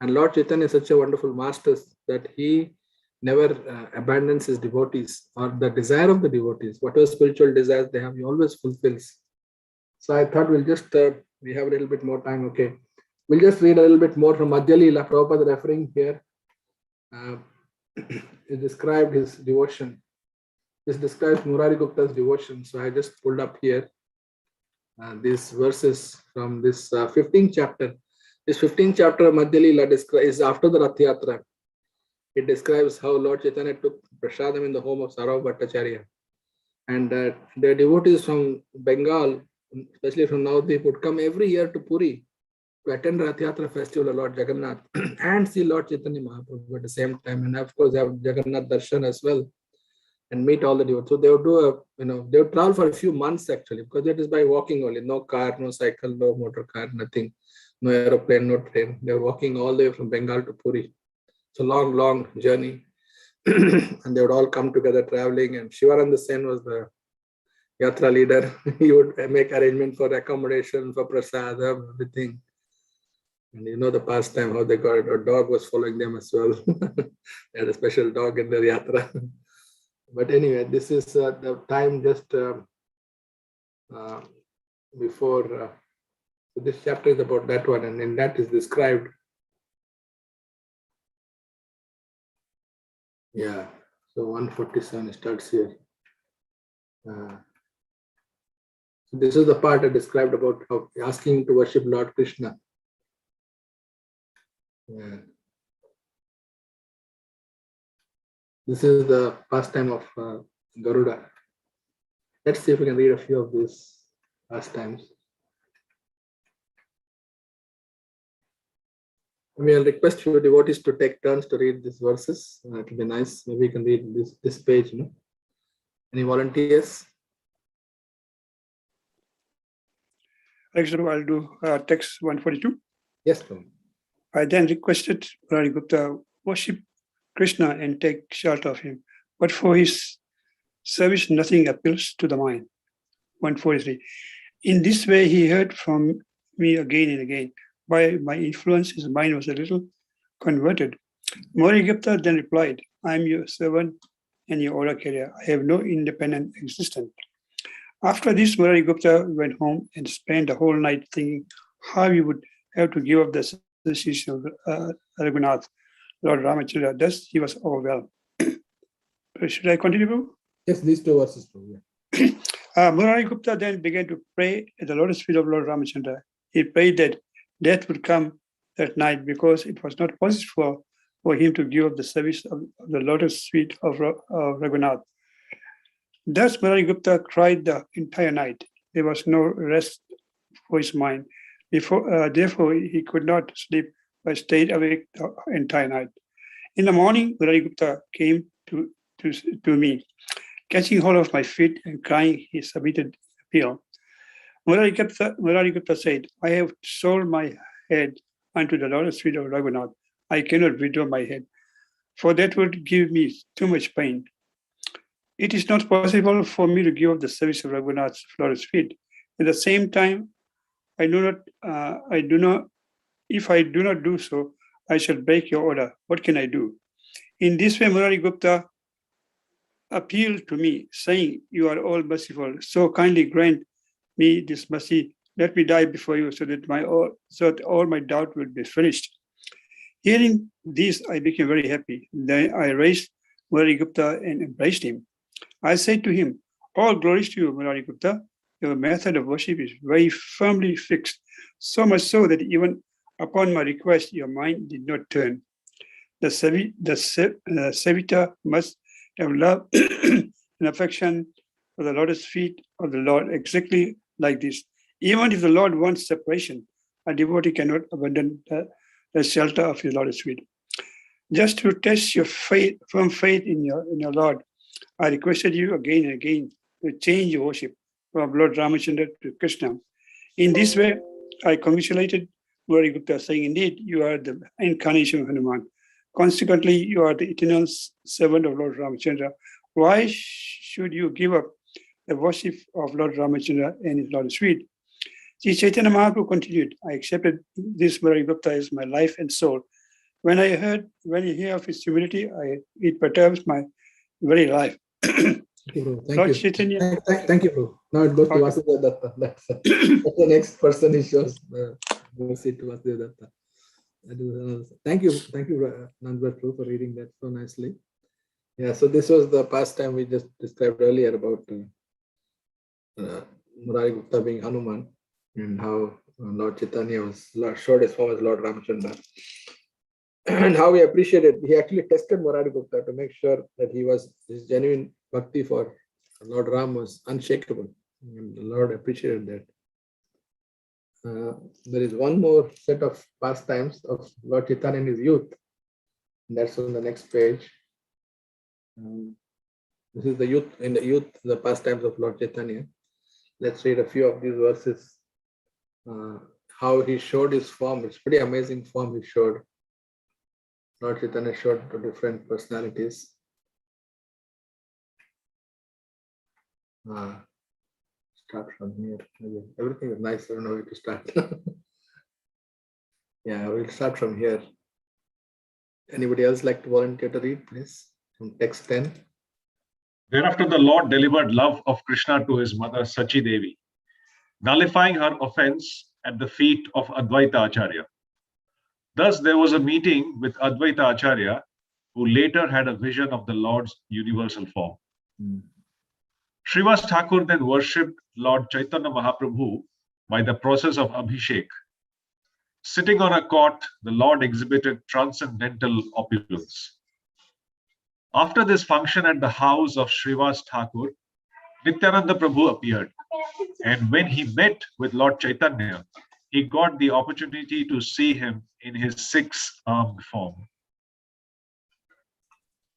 And Lord Chaitanya is such a wonderful master that he never abandons his devotees or the desire of the devotees. Whatever spiritual desires they have, he always fulfills. So I thought we'll just, we have a little bit more time, okay. We'll just read a little bit more from Madhya Leela, Prabhupada referring here. He described his devotion. This describes Murari Gupta's devotion. So I just pulled up here these verses from this 15th chapter. This 15th chapter of Madhya Leela is after the Rath Yatra. It describes how Lord Chaitanya took prasadam in the home of Sarava Bhattacharya. And the devotees from Bengal, especially from Navadvip, would come every year to Puri to attend Rath Yatra festival of Lord Jagannath and see Lord Chaitanya Mahaprabhu at the same time. And of course, have Jagannath Darshan as well and meet all the devotees. So they would do they would travel for a few months actually, because it is by walking only, no car, no cycle, no motor car, nothing, no aeroplane, no train. They were walking all the way from Bengal to Puri. It's a long, long journey. And they would all come together traveling. And Shivananda Sen was the Yatra leader. He would make arrangement for accommodation, for prasadam, everything. And you know the pastime, how they got it. A dog was following them as well. They had a special dog in their Yatra. But anyway, this is the time just before. So this chapter is about that one. And in that is described. Yeah, so 147 starts here. So this is the part I described about how asking to worship Lord Krishna. Yeah. This is the pastime of Garuda. Let's see if we can read a few of these pastimes. I'll request your devotees to take turns to read these verses. It will be nice. Maybe we can read this page. Any volunteers? I'll do text 142. Yes, Prabhu. I then requested Murari Gupta worship Krishna and take shelter of him. But for his service, nothing appeals to the mind. 143. In this way, he heard from me again and again. By my influence, his mind was a little converted. Murari Gupta then replied, I am your servant and your order carrier. I have no independent existence. After this, Murari Gupta went home and spent the whole night thinking how he would have to give up the association of Raghunath, Lord Ramachandra. Thus, he was overwhelmed. Should I continue, Prabhu? Yes, these two verses, Prabhu. Yeah. Murari Gupta then began to pray at the lotus feet of Lord Ramachandra. He prayed that death would come that night because it was not possible for him to give up the service of the lotus feet of Raghunath. Thus, Murari Gupta cried the entire night. There was no rest for his mind. Therefore, he could not sleep but stayed awake the entire night. In the morning, Murari Gupta came to me. Catching hold of my feet and crying, he submitted appeal. Murari Gupta said, I have sold my head unto the lotus feet of Raghunath. I cannot withdraw my head, for that would give me too much pain. It is not possible for me to give up the service of Raghunath's lotus feet. At the same time, if I do not do so, I shall break your order. What can I do? In this way, Murari Gupta appealed to me, saying, you are all merciful, so kindly grant me this mercy. Let me die before you so that all my doubt will be finished. Hearing this, I became very happy. Then I raised Murari Gupta and embraced him. I said to him, all glories to you, Murari Gupta. Your method of worship is very firmly fixed, so much so that even upon my request, your mind did not turn. The Savita must have love and affection for the lotus feet of the Lord exactly like this. Even if the Lord wants separation, a devotee cannot abandon the shelter of his lotus feet. Just to test your firm faith in your Lord, I requested you again and again to change your worship from Lord Ramachandra to Krishna. In this way, I congratulated Murari Gupta, saying, indeed, you are the incarnation of Hanuman. Consequently, you are the eternal servant of Lord Ramachandra. Why should you give up the worship of Lord Ramachandra and his lotus feet? Sri Chaitanya Mahaprabhu continued, I accepted this Murari Gupta as my life and soul. When I hear of his humility, it perturbs my very life. Thank you, bro. Lord Thank you. Chaitanya. Thank you, bro. Now it goes to Okay. Vasudeva Datta. That's the next person he shows mercy to Vasudeva Datta. Thank you, Nandvar, for reading that so nicely. Yeah, so this was the pastime we just described earlier about Murari Gupta being Hanuman and how Lord Chaitanya showed his form as Lord Ramachandra. And how we appreciated, he actually tested Murari Gupta to make sure that his genuine bhakti for Lord Ram was unshakable. And the Lord appreciated that. There is one more set of pastimes of Lord Chaitanya in his youth. And that's on the next page. This is the pastimes of Lord Chaitanya. Let's read a few of these verses. How he showed his form. It's pretty amazing form he showed. Lord Chaitanya showed to different personalities. Start from here. Everything is nice. I don't know where to start. Yeah, we'll start from here. Anybody else like to volunteer to read, please? From text 10. Thereafter, the Lord delivered love of Krishna to his mother Sachi Devi, nullifying her offense at the feet of Advaita Acharya. Thus, there was a meeting with Advaita Acharya, who later had a vision of the Lord's universal form. Srivas Thakur then worshipped Lord Chaitanya Mahaprabhu by the process of Abhishek. Sitting on a cot, the Lord exhibited transcendental opulence. After this function at the house of Srivas Thakur, Nityananda Prabhu appeared, and when he met with Lord Chaitanya, he got the opportunity to see him in his six-armed form.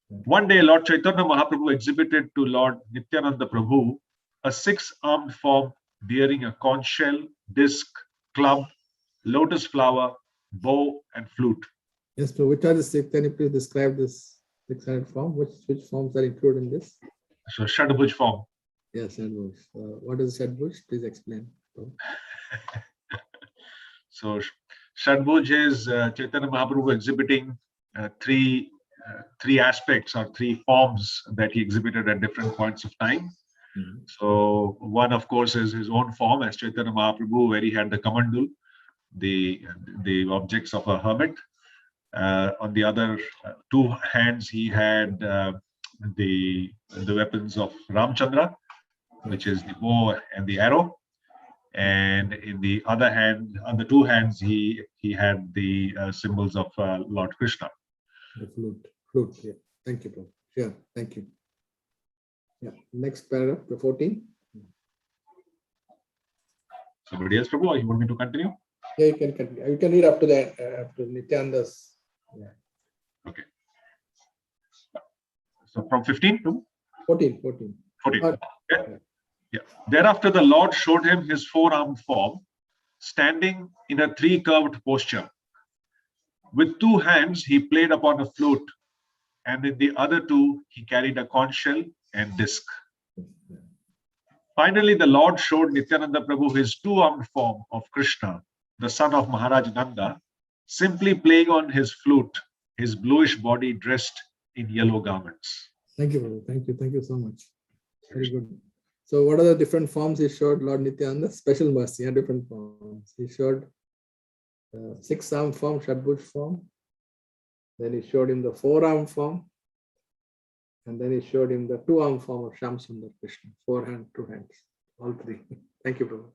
One day, Lord Chaitanya Mahaprabhu exhibited to Lord Nityananda Prabhu a six-armed form bearing a conch shell, disc, club, lotus flower, bow, and flute. Yes, Prabhu. Which are the six? Can you please describe this six-handed form? Which forms are included in this? So Shadbhuj form. Yes, Shadbhuj. What is Shadbhuj? Please explain. So Shadbhuj is Chaitanya Mahaprabhu exhibiting three aspects or three forms that he exhibited at different points of time. So one, of course, is his own form as Chaitanya Mahaprabhu, where he had the kamandul, the objects of a hermit. On the other two hands, he had the weapons of Ramchandra, which is the bow and the arrow. And in the other hand, on the two hands, he had the symbols of Lord Krishna. The flute. Yeah. Thank you, Prabhu. Yeah. Thank you. Yeah. Next paragraph, the 14. Somebody else, Prabhu, or you want me to continue? Yeah, you can continue. You can read up to the up to Nityananda's. Yeah. Okay. So from 15 to 14. 14. Yeah. Thereafter, the Lord showed him his four-armed form, standing in a three-curved posture. With two hands, he played upon a flute, and in the other two, he carried a conch shell and disc. Finally, the Lord showed Nityananda Prabhu his two-armed form of Krishna, the son of Maharaj Nanda, simply playing on his flute, his bluish body dressed in yellow garments. Thank you, Prabhu. Thank you so much. Very good. So what are the different forms he showed Lord Nityananda? Special mercy and different forms. He showed six-arm form, Shadbhuj form. Then he showed him the four-arm form. And then he showed him the two-arm form of Shamsundar Krishna. 4 hands, 2 hands, all three. Thank you, Prabhu.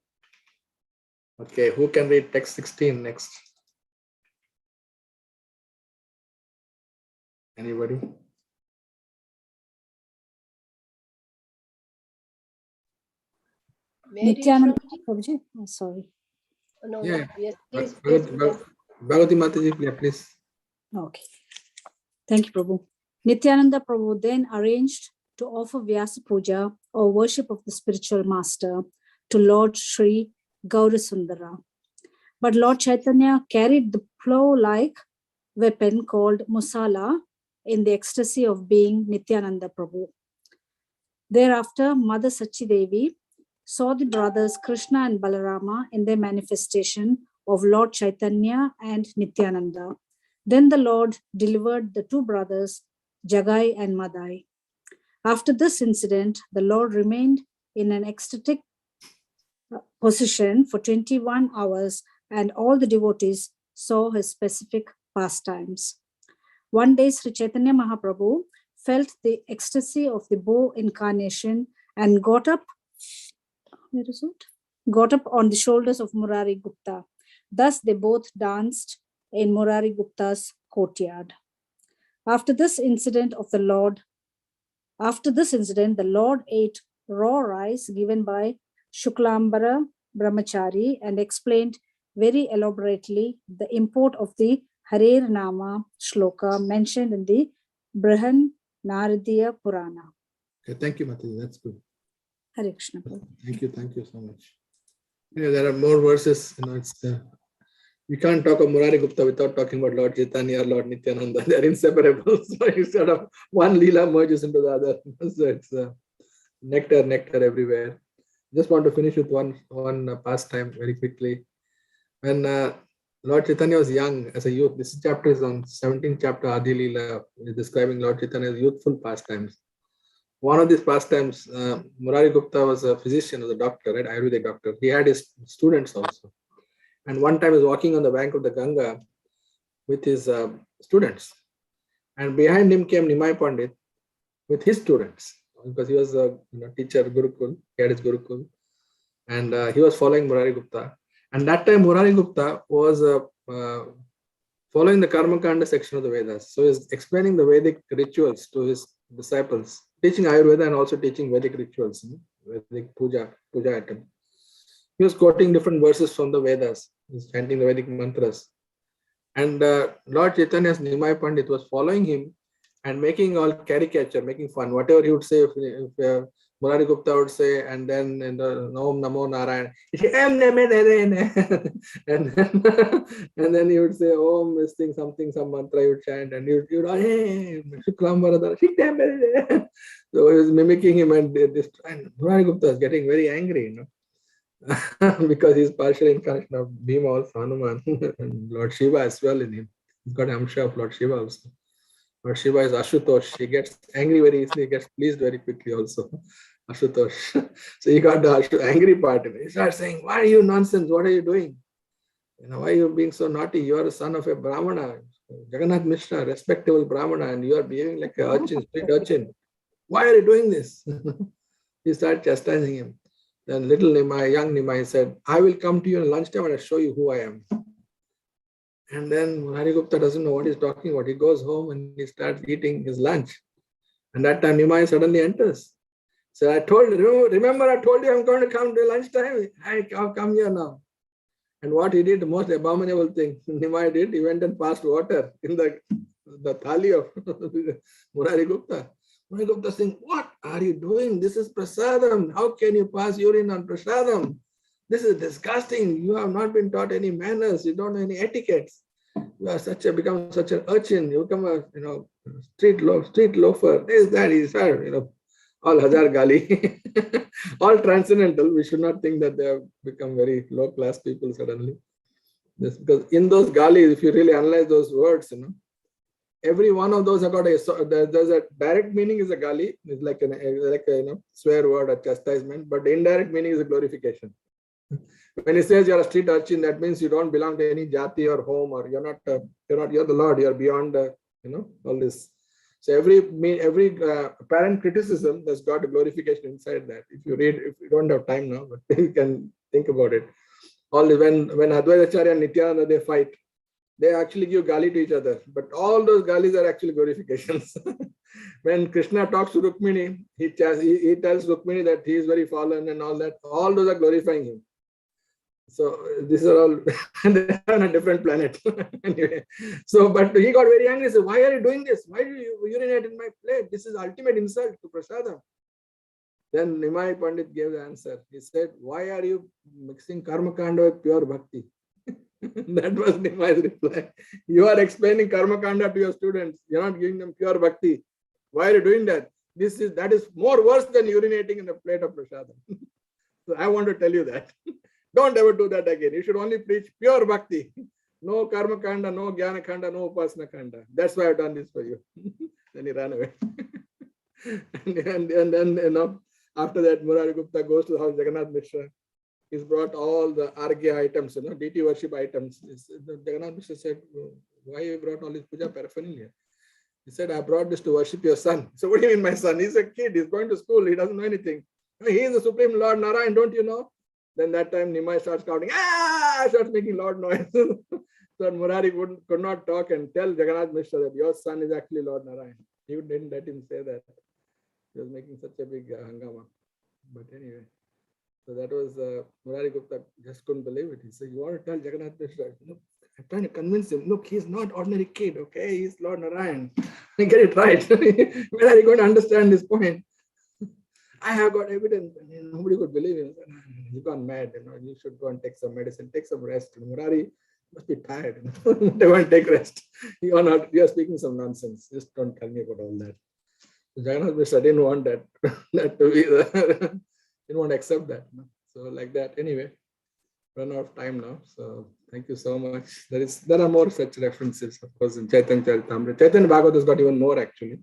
Okay, who can read text 16 next? Anybody? Nityananda Prabhuji. Oh, sorry. No, Yeah. yes, please, please. Bhagavati Mataji, please. Okay. Thank you, Prabhu. Nityananda Prabhu then arranged to offer Vyasa Puja or worship of the spiritual master to Lord Sri Gaurasundara. But Lord Chaitanya carried the plow-like weapon called Musala in the ecstasy of being Nityananda Prabhu. Thereafter, Mother Sachidevi saw the brothers Krishna and Balarama in their manifestation of Lord Chaitanya and Nityananda. Then the Lord delivered the two brothers, Jagai and Madai. After this incident, the Lord remained in an ecstatic position for 21 hours, and all the devotees saw his specific pastimes. One day, Sri Chaitanya Mahaprabhu felt the ecstasy of the bow incarnation and got up on the shoulders of Murari Gupta. Thus, they both danced in Murari Gupta's courtyard. After this incident, the Lord ate raw rice given by Shuklambara Brahmachari and explained very elaborately the import of the Harer Nama shloka mentioned in the Brihan Naradiya Purana. Okay, thank you, Mataji. That's good. Hare Krishna. Thank you so much. Yeah, there are more verses. It's we can't talk of Murari Gupta without talking about Lord Chaitanya or Lord Nityananda. They're inseparable. So instead of one Leela merges into the other. So it's nectar everywhere. Just want to finish with one pastime very quickly. When Lord Chaitanya was young as a youth, this chapter is on 17th chapter Adi Leela, describing Lord Chaitanya's youthful pastimes. One of these pastimes, Murari Gupta was a physician, was a doctor, right? Ayurvedic doctor. He had his students also. And one time he was walking on the bank of the Ganga with his students. And behind him came Nimai Pandit with his students, because he was a teacher, Gurukul, he had his Gurukul. And he was following Murari Gupta. And that time Murari Gupta was following the Karmakanda section of the Vedas. So he's explaining the Vedic rituals to his disciples, teaching Ayurveda and also teaching Vedic rituals, Vedic puja item. He was quoting different verses from the Vedas. He was chanting the Vedic mantras. And Lord Chaitanya's Nimai Pandit was following him and making all caricature, making fun. Whatever he would say, if Murari Gupta would say, and then in the Om Namo Narayan, and then he would say Om, this thing, something, some mantra he would chant, and he would hey, Shuklam Varadara, so he was mimicking him, and Murari Gupta is getting very angry, because he's partial incarnation of Bhima also, Hanuman, and Lord Shiva as well in him. He's got Amsha of Lord Shiva also. Lord Shiva is Ashutosh. He gets angry very easily, he gets pleased very quickly also. Ashutosh. So he got the angry part in it. He starts saying, why are you nonsense? What are you doing? Why are you being so naughty? You are a son of a Brahmana, Jagannath Mishra, respectable Brahmana, and you are behaving like a urchin, street urchin. Why are you doing this? He started chastising him. Then little Nimai, young Nimai said, I will come to you at lunchtime and I'll show you who I am. And then Murari Gupta doesn't know what he's talking about. He goes home and he starts eating his lunch. And that time Nimai suddenly enters. So remember I told you I'm going to come to lunchtime? I'll come here now. And what he did, the most abominable thing Nimai did, he went and passed water in the thali of Murari Gupta. Murari Gupta saying, what are you doing? This is prasadam. How can you pass urine on prasadam? This is disgusting. You have not been taught any manners. You don't know any etiquettes. You are become such an urchin. You become a street loafer. This, that, is all Hazar Gali, all transcendental. We should not think that they have become very low class people suddenly. This, because in those Galis, if you really analyze those words, every one of those have got there's a direct meaning is a Gali, it's like a swear word, a chastisement, but the indirect meaning is a glorification. When he says you're a street urchin, that means you don't belong to any jati or home, or you're the Lord, you're beyond all this. So every apparent criticism, there's got a glorification inside that. If you read, if you don't have time now, but you can think about it. When Advaita Acharya and Nityananda they fight, they actually give gali to each other, but all those galis are actually glorifications. When Krishna talks to Rukmini, he tells Rukmini that he is very fallen and all that. All those are glorifying him. So these are all they're on a different planet. Anyway, but he got very angry. He said, why are you doing this? Why do you urinate in my plate? This is ultimate insult to prasadam. Then Nimai Pandit gave the answer. He said, why are you mixing karma kanda with pure bhakti? That was Nimai's reply. You are explaining karma kanda to your students. You're not giving them pure bhakti. Why are you doing that? That is more worse than urinating in a plate of prasadam. So I want to tell you that. Don't ever do that again. You should only preach pure bhakti. No karma kanda, no jnana kanda, no upasana kanda. That's why I've done this for you. Then he ran away. and then after that, Murari Gupta goes to the house of Jagannath Mishra. He's brought all the Argya items, deity worship items. Jagannath Mishra said, why you brought all this puja paraphernalia? He said, I brought this to worship your son. So what do you mean my son? He's a kid. He's going to school. He doesn't know anything. He is the Supreme Lord Narayan, don't you know? Then that time Nimai starts shouting, starts making loud noise. So Murari could not talk and tell Jagannath Mishra that your son is actually Lord Narayan. He didn't let him say that. He was making such a big hangama. But anyway, so that was Murari Gupta just couldn't believe it. He said, you want to tell Jagannath Mishra? Look, I'm trying to convince him. Look, he's not ordinary kid, okay? He's Lord Narayan. Get it right. When are you going to understand this point? I have got evidence. Nobody could believe him. You've gone mad. You should go and take some medicine, take some rest. Murari must be tired. Go and take rest. You are speaking some nonsense. Just don't tell me about all that. So Jagannath Mishra didn't want that to be didn't want to accept that. So like that. Anyway, run out of time now. So thank you so much. There are more such references, of course, in Chaitanya Charitamrita. Chaitanya Bhagavad has got even more actually,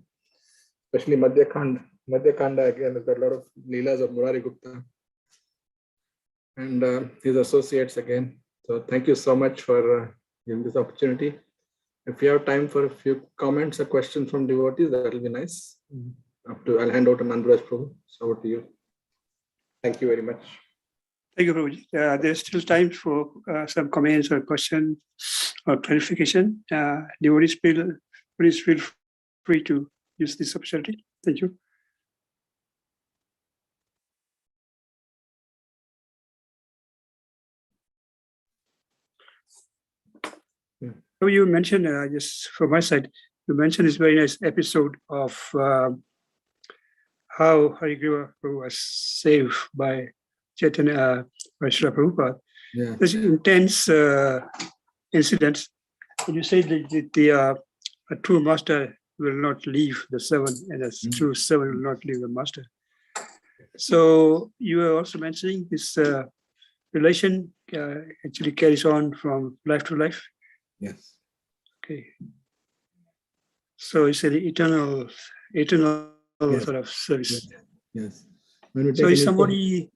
especially Madhya Khanda. Madhya Khanda again has got a lot of leelas of Murari Gupta and his associates again. So thank you so much for giving this opportunity. If you have time for a few comments or questions from devotees, that will be nice. I'll hand over to Nandaraj Prabhu. So over to you. Thank you very much. Thank you, Prabhuji. There's still time for some comments or questions or clarification. Devotees, please feel free to use this opportunity. Thank you. So you mentioned, just from my side, you mentioned this very nice episode of how Harigriva Prabhu was saved by Chaitanya, by Srila Prabhupada. Yeah. This intense incidents. You say that a true master will not leave the servant, and a true servant will not leave the master. So you were also mentioning this relation actually carries on from life to life. Yes. Okay. So it's an eternal Yes. sort of service. Yes. When we So take if any-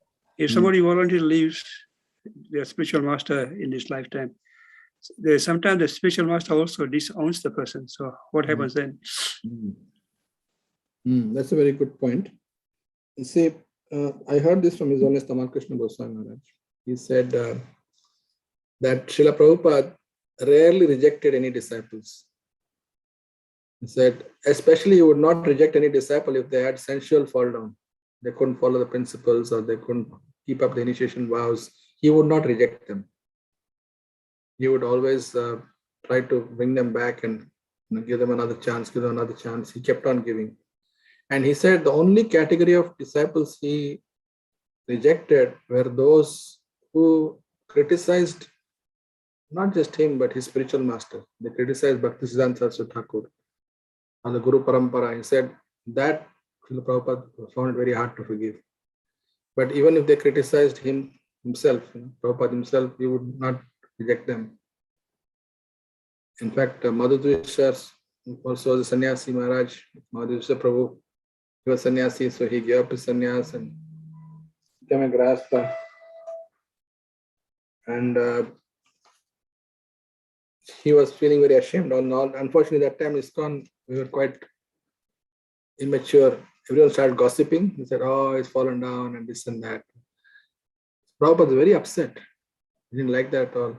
somebody voluntarily leaves their spiritual master in this lifetime, sometimes the spiritual master also disowns the person. So what happens then? That's a very good point. You see, I heard this from His Holiness Tamal Krishna Goswami Maharaj. He said that Srila Prabhupada rarely rejected any disciples. He said, especially he would not reject any disciple if they had sensual fall down. They couldn't follow the principles or they couldn't keep up the initiation vows. He would not reject them. He would always try to bring them back and give them another chance, give them another chance. He kept on giving. And he said the only category of disciples he rejected were those who criticized not just him, but his spiritual master. They criticized Bhaktisiddhanta Saraswati Thakur or the Guru Parampara. He said that Srila Prabhupada found it very hard to forgive. But even if they criticized himself, Prabhupada himself, he would not reject them. In fact, Madhudvishar also was a sannyasi Maharaj, Madhudvishar Prabhu. He was sannyasi, so he gave up his sannyas and became a grahastha. And he was feeling very ashamed. Unfortunately, that time ISKCON, we were quite immature. Everyone started gossiping. He said, oh, he's fallen down and this and that. Prabhupada was very upset. He didn't like that at all.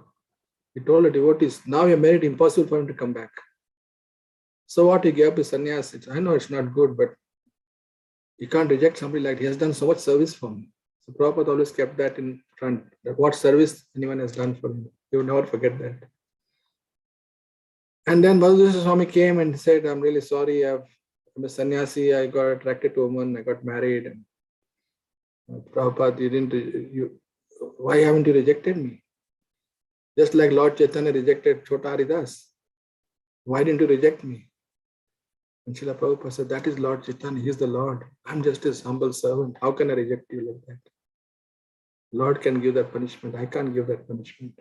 He told the devotees, now you made it impossible for him to come back. So what, he gave up his sannyas. I know it's not good, but you can't reject somebody like he has done so much service for me. So Prabhupada always kept that in front, that what service anyone has done for him. He would never forget that. And then Madhudvishar Swami came and said, I'm really sorry, I'm a sannyasi, I got attracted to a woman, I got married. And Prabhupada, why haven't you rejected me? Just like Lord Chaitanya rejected Chota Haridas. Why didn't you reject me? And Srila Prabhupada said, that is Lord Chaitanya, he is the Lord. I'm just his humble servant. How can I reject you like that? Lord can give that punishment. I can't give that punishment.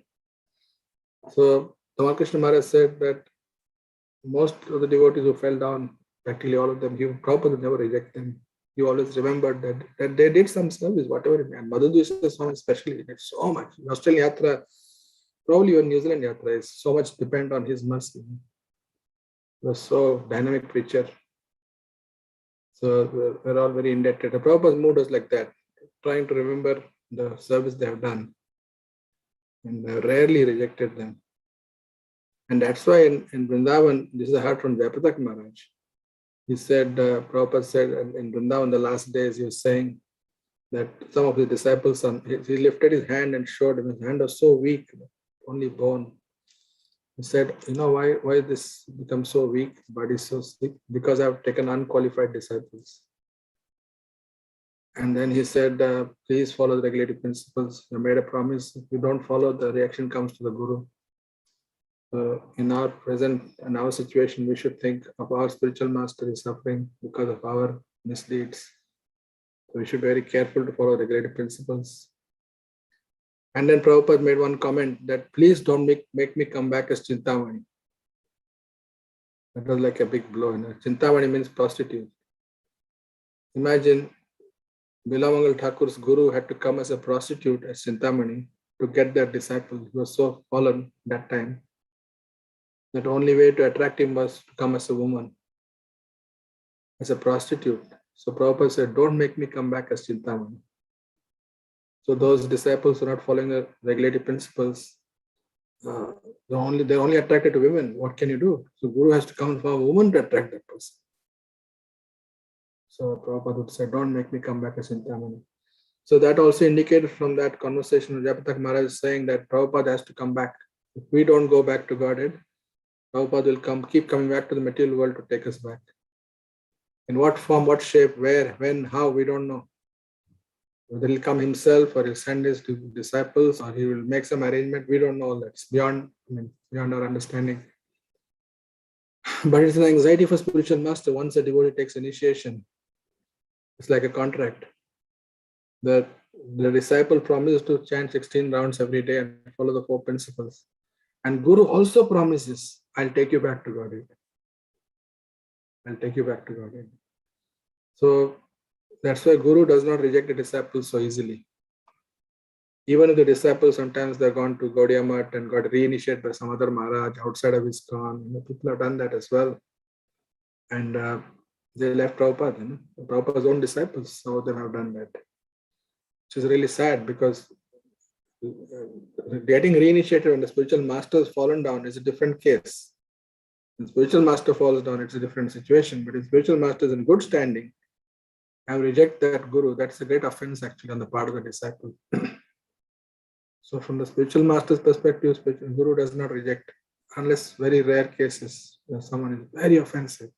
So Tamal Krishna Maharaj said that most of the devotees who fell down, practically all of them, Prabhupada would never reject them. He always remembered that they did some service, whatever it may. And Madhudvishar Swami especially did so much. Australian Yatra, probably even New Zealand Yatra, is so much depend on his mercy. He was so dynamic preacher. So we're all very indebted. The Prabhupada's mood was like that, trying to remember the service they have done. And rarely rejected them. And that's why in Vrindavan, this is a heard from Jayapatak Maharaj. He said, Prabhupada said in Vrindavan, the last days, he was saying that some of the disciples, he lifted his hand and showed him, his hand was so weak, only bone. He said, why this becomes so weak, body is so sick? Because I've taken unqualified disciples. And then he said, please follow the regulative principles. I made a promise. If you don't follow, the reaction comes to the Guru. In our present and our situation, we should think of our spiritual master is suffering because of our misdeeds. So we should be very careful to follow regulative principles. And then Prabhupada made one comment that please don't make me come back as Chintamani. That was like a big blow. Chintamani means prostitute. Imagine Bilamangal Thakur's guru had to come as a prostitute as Chintamani to get that disciple. He was so fallen that time. That only way to attract him was to come as a woman, as a prostitute. So Prabhupada said, don't make me come back as Chintamani. So those disciples who are not following the regulative principles, they're only attracted to women. What can you do? So Guru has to come from a woman to attract that person. So Prabhupada would say, don't make me come back as Chintamani. So that also indicated from that conversation with Jayapatak Maharaj saying that Prabhupada has to come back. If we don't go back to Godhead, Prabhupada will keep coming back to the material world to take us back. In what form, what shape, where, when, how, we don't know. Whether he'll come himself or he'll send his disciples or he will make some arrangement, we don't know all that. It's beyond our understanding. But it's an anxiety for spiritual master. Once a devotee takes initiation, it's like a contract. The disciple promised to chant 16 rounds every day and follow the 4 principles. And Guru also promises, I'll take you back to Godhead. I'll take you back to Godhead. So that's why Guru does not reject the disciples so easily. Even if the disciples, sometimes they're gone to Gaudiya Math and got reinitiated by some other Maharaj outside of ISKCON. People have done that as well. And they left Prabhupada. Prabhupada's own disciples, some of them have done that. Which is really sad, because getting reinitiated when the spiritual master has fallen down is a different case. When spiritual master falls down, it's a different situation. But if spiritual master is in good standing and reject that Guru, that's a great offense actually on the part of the disciple. So from the spiritual master's perspective, spiritual Guru does not reject, unless very rare cases where someone is very offensive.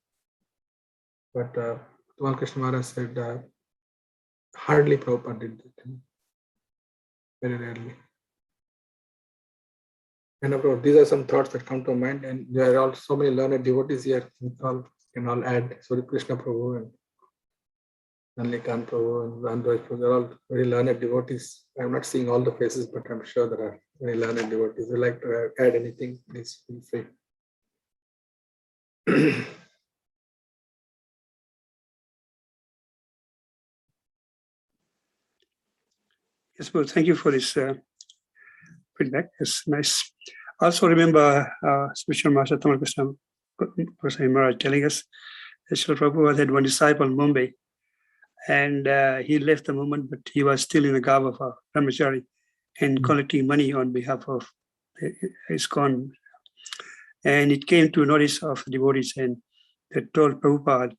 But Tamal Krishna Maharaj said, hardly Prabhupada did that. Very rarely. And these are some thoughts that come to mind, and there are also so many learned devotees here. We can all add Sri Krishna Prabhu and Nandikant Prabhu and Vandroj Prabhu. They're all very learned devotees. I'm not seeing all the faces, but I'm sure there are very learned devotees. If you like to add anything, please feel free. Yes, well, thank you for this feedback. It's nice. Also remember spiritual master Tamal Krishna Maharaj telling us that Srila Prabhupada had one disciple in Mumbai, and he left the movement, but he was still in the garb of a brahmachari and collecting money on behalf of ISKCON. And it came to notice of devotees, and they told Prabhupada.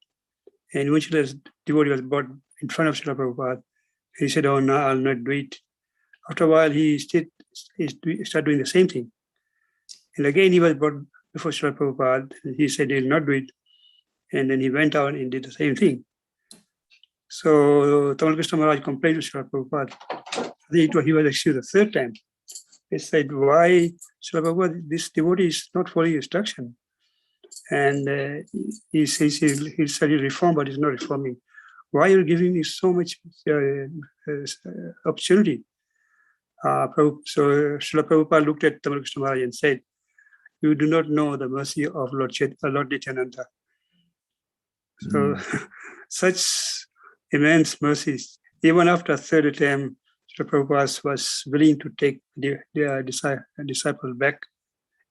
And when Srila's devotee was brought in front of Srila Prabhupada, he said, "Oh no, I'll not do it." After a while, he started doing the same thing. And again, he was brought before Srila Prabhupada. He said he'll not do it. And then he went out and did the same thing. So Tamal Krishna Maharaj complained to Srila Prabhupada. I think he was actually the 3rd time. He said, "Why, Srila Prabhupada, this devotee is not following instruction." And he says he'll study reform, but he's not reforming. Why are you giving me so much opportunity? So Srila Prabhupada looked at Tamal Krishna Maharaj and said, "You do not know the mercy of Lord Nityananda." So such immense mercies. Even after 3rd attempt, Srila Prabhupada was willing to take the disciple back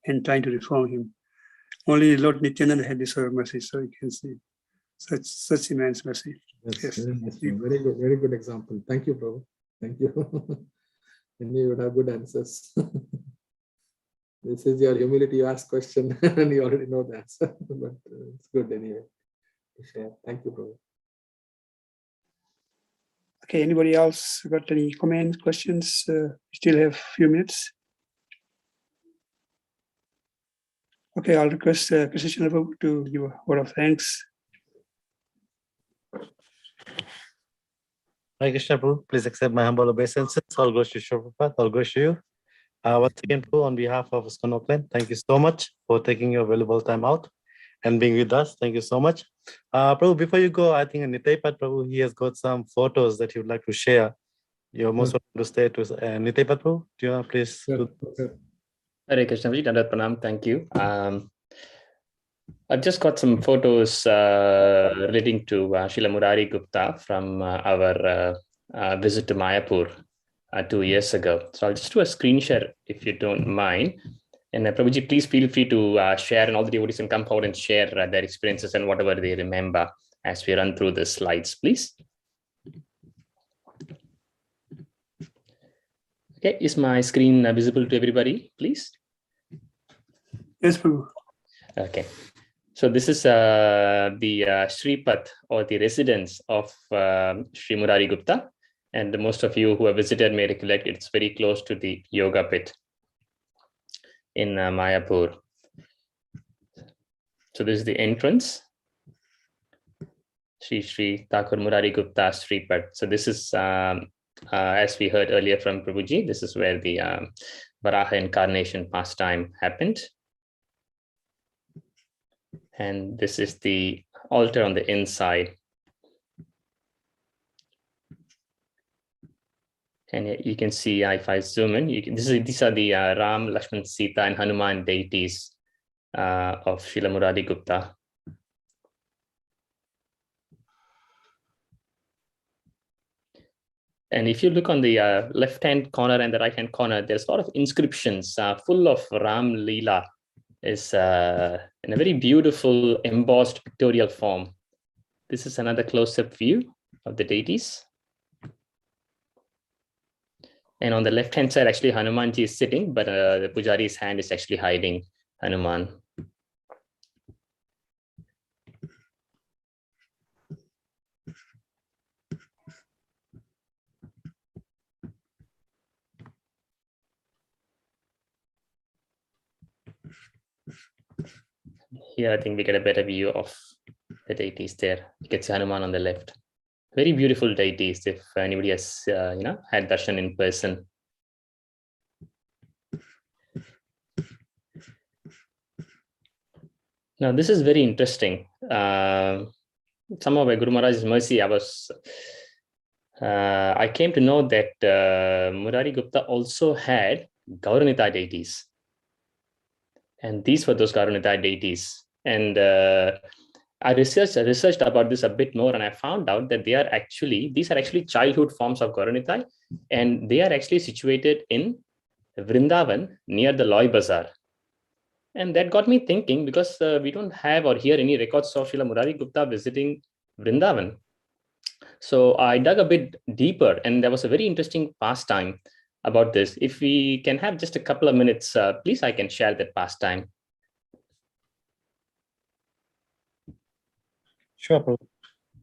and trying to reform him. Only Lord Nityananda had this sort of mercy, so you can see such immense mercy. Yes. Very good, very good example. Thank you, Prabhu. Thank you. And you would have good answers. This is your humility. You ask question and you already know the answer, but it's good anyway to share. Thank you, Prabhu. Okay, anybody else got any comments, questions? We still have a few minutes. Okay, I'll request Krishna Prabhu to give a word of thanks. Hare Krishna, Prabhu. Please accept my humble obeisances. All glories to Srila Prabhupada. All glories to you. Once again, Prabhu, on behalf of ISKCON Oakland, thank you so much for taking your valuable time out and being with us. Thank you so much. Prabhu, before you go, I think Nitaipat Prabhu, he has got some photos that he would like to share. You're most welcome to stay to Nitaipat Prabhu. Do you want to please? Hare Krishna, Dandavat Pranam. Thank you. I've just got some photos relating to Srila Murari Gupta from our visit to Mayapur 2 years ago. So I'll just do a screen share if you don't mind. And Prabhuji, please feel free to share, and all the devotees can come forward and share their experiences and whatever they remember as we run through the slides, please. Okay, is my screen visible to everybody, please? Yes, Prabhu. Okay. So this is the Shripat, or the residence of Sri Murari Gupta. And most of you who have visited may recollect it's very close to the Yoga Pit in Mayapur. So this is the entrance. Sri Thakur Murari Gupta Sripad. So this is, as we heard earlier from Prabhuji, this is where the Varaha incarnation pastime happened. And this is the altar on the inside. And you can see, if I zoom in, these are the Ram, Lakshman, Sita, and Hanuman deities of Srila Murari Gupta. And if you look on the left-hand corner and the right-hand corner, there's a lot of inscriptions full of Ram Leela. Is in a very beautiful embossed pictorial form. This is another close-up view of the deities. And on the left-hand side, actually, Hanumanji is sitting, but the Pujari's hand is actually hiding Hanuman. Here, I think we get a better view of the deities there. You can see Hanuman on the left. Very beautiful deities if anybody has had darshan in person. Now, this is very interesting. Somehow by Guru Maharaj's mercy, I came to know that Murari Gupta also had Gauranita deities. And these were those Gauranita deities. And I researched about this a bit more, and I found out that these are actually childhood forms of Gauranita, and they are actually situated in Vrindavan near the Loi Bazaar. And that got me thinking, because we don't have or hear any records of Srila Murari Gupta visiting Vrindavan. So I dug a bit deeper, and there was a very interesting pastime about this. If we can have just a couple of minutes, please, I can share that pastime. Sure, Prabhu.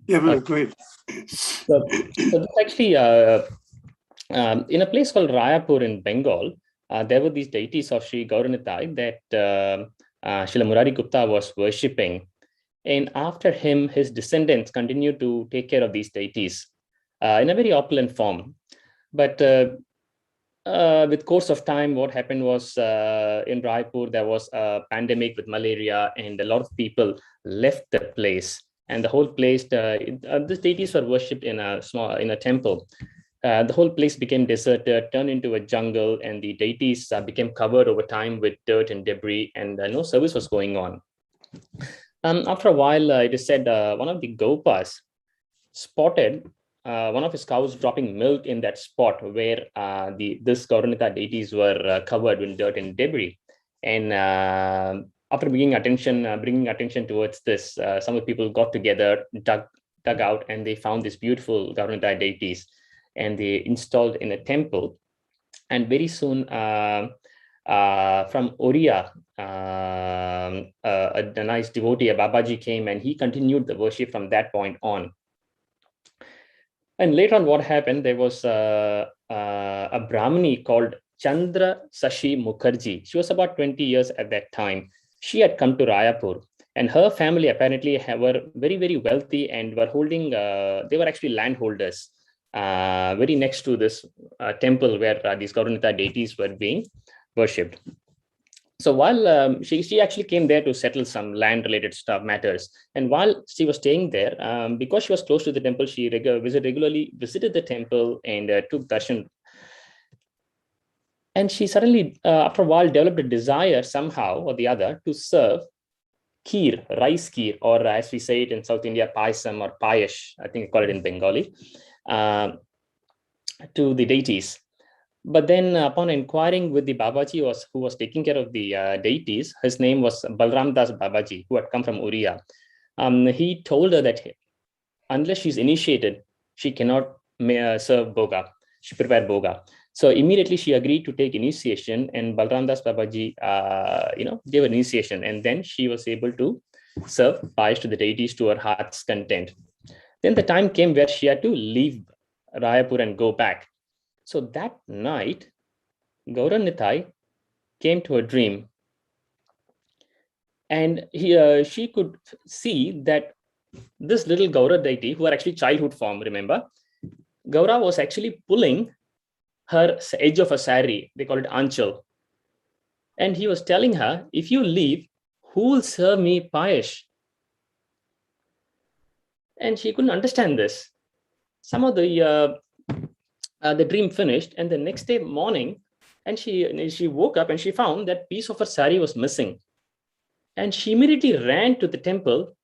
Yeah, well, go ahead. So this actually, in a place called Rayapur in Bengal, there were these deities of Sri Gauranitai that Srila Murari Gupta was worshipping. And after him, his descendants continued to take care of these deities in a very opulent form. But with course of time, what happened was in Raipur, there was a pandemic with malaria, and a lot of people left the place. And the whole place, these deities were worshipped in a temple. The whole place became deserted, turned into a jungle, and the deities became covered over time with dirt and debris, and no service was going on. After a while, it is said one of the Gopas spotted one of his cows dropping milk in that spot where this Gauranita deities were covered with dirt and debris. And after bringing attention towards this, some of the people got together, dug out, and they found these beautiful Gauranita deities, and they installed in a temple. And very soon, from Oriya, a nice devotee, a Babaji, came, and he continued the worship from that point on. And later on, what happened, there was a Brahmini called Chandra Sashi Mukherjee. She was about 20 years at that time. She had come to Rayapur, and her family apparently were very, very wealthy and were holding, they were actually landholders very next to this temple where these Gauranita deities were being worshipped. So while she actually came there to settle some land-related matters, and while she was staying there, because she was close to the temple, she regularly visited the temple and took darshan. And she suddenly, after a while, developed a desire somehow or the other to serve kheer, rice kheer, or as we say it in South India, paisam or payash, I think we call it in Bengali, to the deities. But then upon inquiring with the Babaji who was taking care of the deities, his name was Balram Das Babaji, who had come from Oriya. He told her that unless she's initiated, she cannot serve boga. She prepared boga. So immediately she agreed to take initiation, and Balram Das Babaji, gave an initiation, and then she was able to serve payash to the deities to her heart's content. Then the time came where she had to leave Rayapur and go back. So that night, Gauranitai came to a dream, and she could see that this little Gaura deity, who are actually childhood form, remember, Gaura was actually pulling her edge of a sari, they call it anchal. And he was telling her, if you leave, who will serve me payash? And she couldn't understand this. Some of the dream finished, and the next day morning, and she woke up and she found that piece of her sari was missing. And she immediately ran to the temple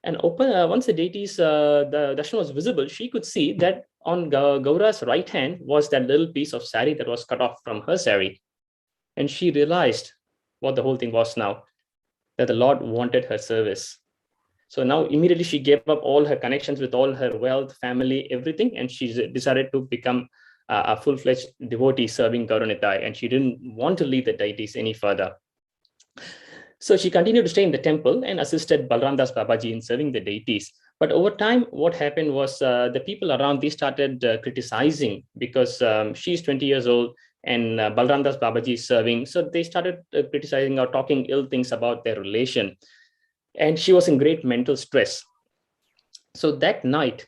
and once the deity's the darshan was visible, she could see that on Gaura's right hand was that little piece of sari that was cut off from her sari. And she realized what the whole thing was now, that the Lord wanted her service. So now immediately she gave up all her connections with all her wealth, family, everything, and she decided to become a full-fledged devotee serving Gauranitai, and she didn't want to leave the deities any further. So she continued to stay in the temple and assisted Balram Das Babaji in serving the deities. But over time, what happened was the people around, they started criticizing, because she's 20 years old and Balram Das Babaji is serving. So they started criticizing or talking ill things about their relation. And she was in great mental stress. So that night,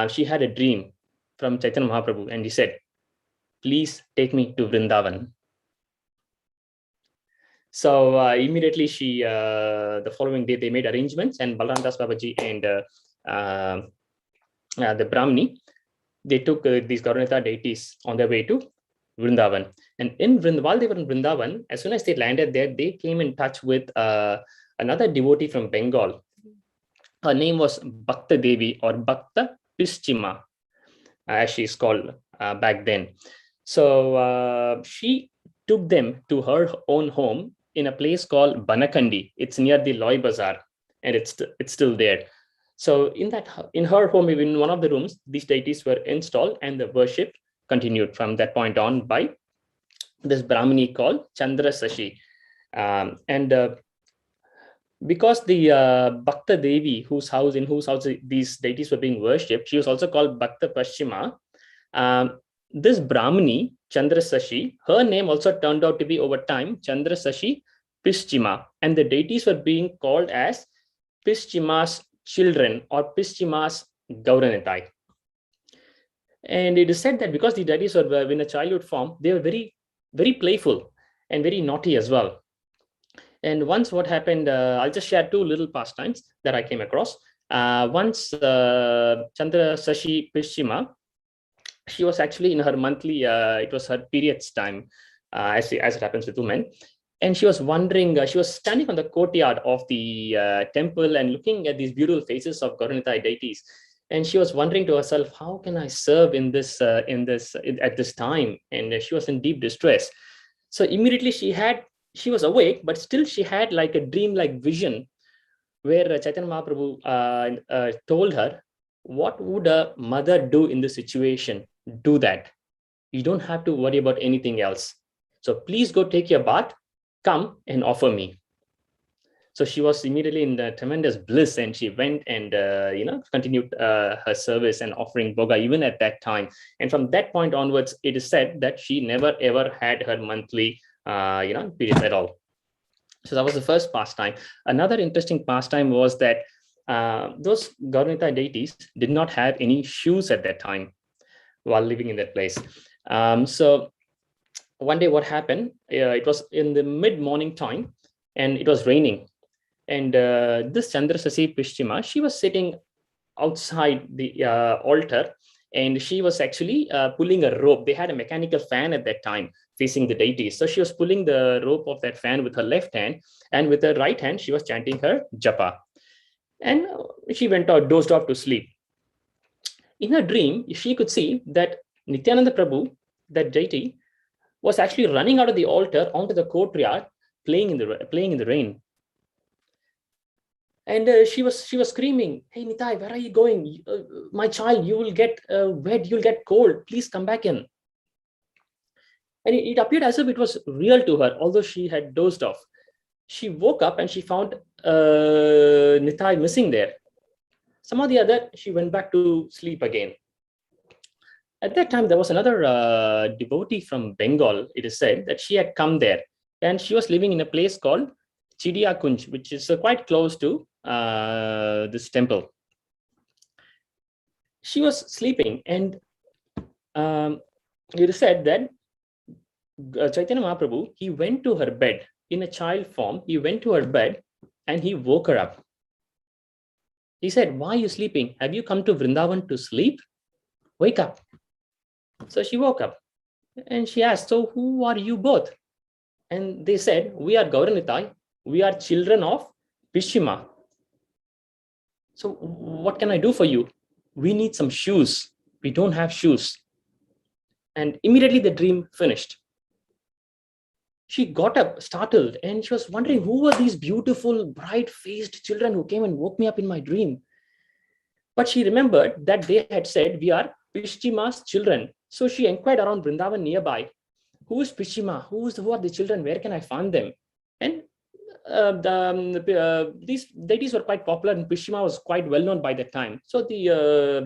she had a dream from Chaitanya Mahaprabhu, and he said, please take me to Vrindavan. So immediately the following day, they made arrangements, and Balram Das Babaji and the Brahmini, they took these Gauranitai deities on their way to Vrindavan. And while they were in Vrindavan, as soon as they landed there, they came in touch with another devotee from Bengal. Her name was Bhakta Devi, or Bhakta Pischima, as she's called back then. So she took them to her own home in a place called Banakandi. It's near the Loi Bazaar, and it's still there. So in her home, in one of the rooms, these deities were installed, and the worship continued from that point on by this Brahmini called Chandra Sashi. Because the Bhakta Devi, in whose house these deities were being worshipped, she was also called Bhakta Paschima. This Brahmini, Chandra Sashi, her name also turned out to be over time Chandra Sashi Pischima, and the deities were being called as Pischima's children or Pischima's Gauranitai. And it is said that because the deities were in a childhood form, they were very, very playful and very naughty as well. And once what happened, I'll just share two little pastimes that I came across. Once Chandra Sashi Pischima, she was actually in her monthly, it was her periods time, as it happens with women. And she was wondering, she was standing on the courtyard of the temple and looking at these beautiful faces of Gauranitai deities. And she was wondering to herself, how can I serve at this time? And she was in deep distress. So immediately she was awake, but still she had like a dream-like vision where Chaitanya Mahaprabhu told her, what would a mother do in this situation? Do that. You don't have to worry about anything else. So please go take your bath, come and offer me. So she was immediately in the tremendous bliss, and she went and continued her service and offering boga even at that time. And from that point onwards, it is said that she never ever had her monthly periods at all. So that was the first pastime. Another interesting pastime was that those Gauranitai deities did not have any shoes at that time while living in that place. So one day what happened, it was in the mid-morning time and it was raining. And this Chandra Sashi Pischima, she was sitting outside the altar, and she was actually pulling a rope. They had a mechanical fan at that time facing the deities. So she was pulling the rope of that fan with her left hand, and with her right hand, she was chanting her japa. And she went out, dozed off to sleep. In her dream, she could see that Nityananda Prabhu, that deity, was actually running out of the altar onto the courtyard, playing in the rain. And she was screaming, "Hey Nitai, where are you going? My child, you will get wet, you'll get cold. Please come back in." And it appeared as if it was real to her, although she had dozed off. She woke up and she found Nitai missing there. Somehow or the other, she went back to sleep again. At that time, there was another devotee from Bengal. It is said that she had come there, and she was living in a place called Chidiya Kunj, which is quite close to this temple. She was sleeping, and it is said that Chaitanya Mahaprabhu, he went to her bed in a child form. He went to her bed and he woke her up. He said, "Why are you sleeping? Have you come to Vrindavan to sleep? Wake up." So she woke up and she asked, "So who are you both?" And they said, "We are Gauranitai. We are children of Pishima. So what can I do for you? We need some shoes. We don't have shoes." And immediately the dream finished. She got up startled and she was wondering, who were these beautiful, bright-faced children who came and woke me up in my dream? But she remembered that they had said, "We are Pishima's children." So she inquired around Vrindavan nearby. Who is Pishima? Who are the children? Where can I find them? And these deities were quite popular, and Pishima was quite well known by that time. So the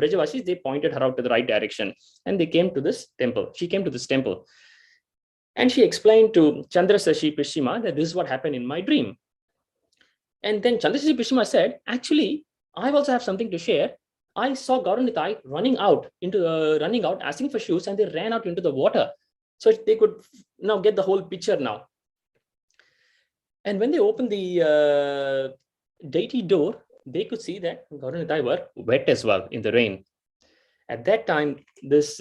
Brajavasis, they pointed her out to the right direction, and they came to this temple. She came to this temple, and she explained to Chandrasashi Pishima that this is what happened in my dream. And then Chandrasashi Pishima said, "Actually, I also have something to share. I saw Gauranitai running out, asking for shoes, and they ran out into the water. So they could now get the whole picture now. And when they opened the deity door, they could see that Gauranitai were wet as well in the rain. At that time, this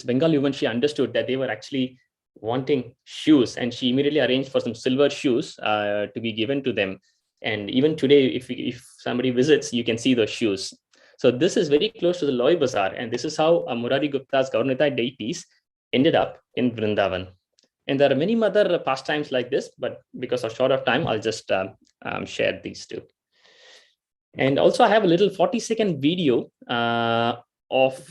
Bengali woman, she understood that they were actually wanting shoes, and she immediately arranged for some silver shoes to be given to them. And even today, if somebody visits, you can see those shoes. So this is very close to the Loi Bazaar, and this is how Murari Gupta's Gauranitai deities ended up in Vrindavan. And there are many other pastimes like this, but because of short of time, I'll just share these two. And also I have a little 40-second video of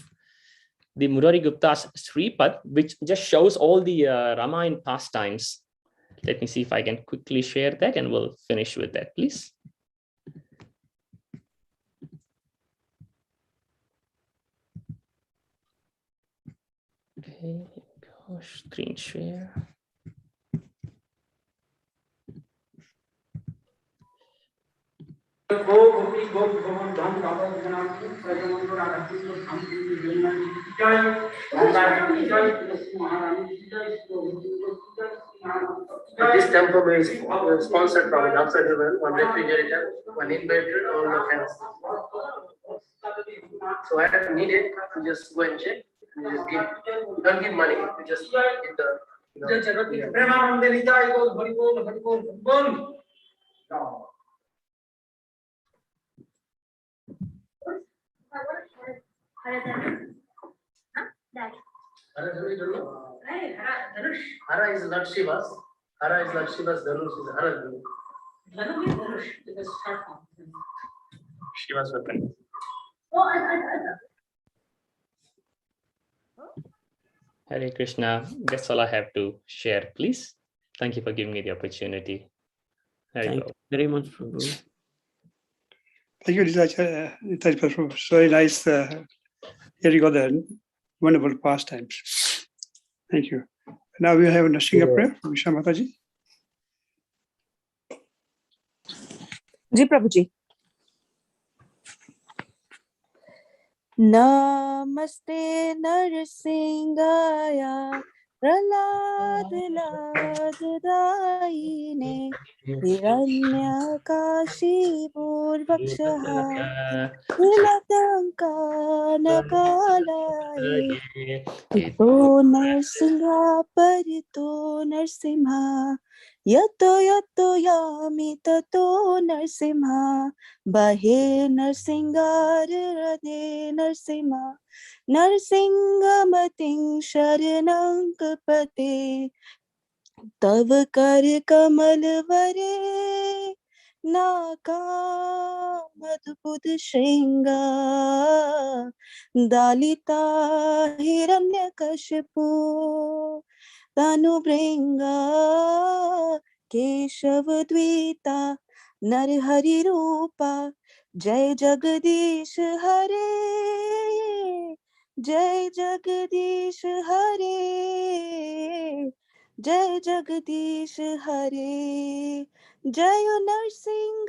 the Murari Gupta's Sripad, which just shows all the Ramayana pastimes. Let me see if I can quickly share that, and we'll finish with that, please. Okay, gosh, screen share. This temple is sponsored from outside, one refrigerator, one inverter, all the fans. So I don't need it. You just go and check. You just give. You don't give money. You just get the. Hara is not Shiva's. Hara is not Shiva's. Dhanush is Hara. Shiva's weapon. Hare Krishna. That's all I have to share, please. Thank you for giving me the opportunity. Thank you very much, Prabhu. Thank you, Prabhu. Very nice hearing all the wonderful pastimes. Thank you. Now we have a Singha prayer from Vishwa Mataji. जी प्रभु जी। नमस्ते नरसिंहाया प्रहलाद लाददायिने हिरण्यकाशिपूर्वक्षः कुलटङ्कानकालये इतो नरसिंहा परितो नरसिंहा यतो यतो यामि ततो नरसिंहा बहे नरसिंहार हृदे नरसिंहा नरसिंहमतिं शरणं कल्पते तव कर कमल वरे नाकामद्भुत श्रृंगा दालिता हिरण्यकशिपु तनुभृंगा केशवद्वीता नरहरि रूपा जय जगदीश हरे जय जगदीश हरे जय जगदीश हरे जय नरसिंह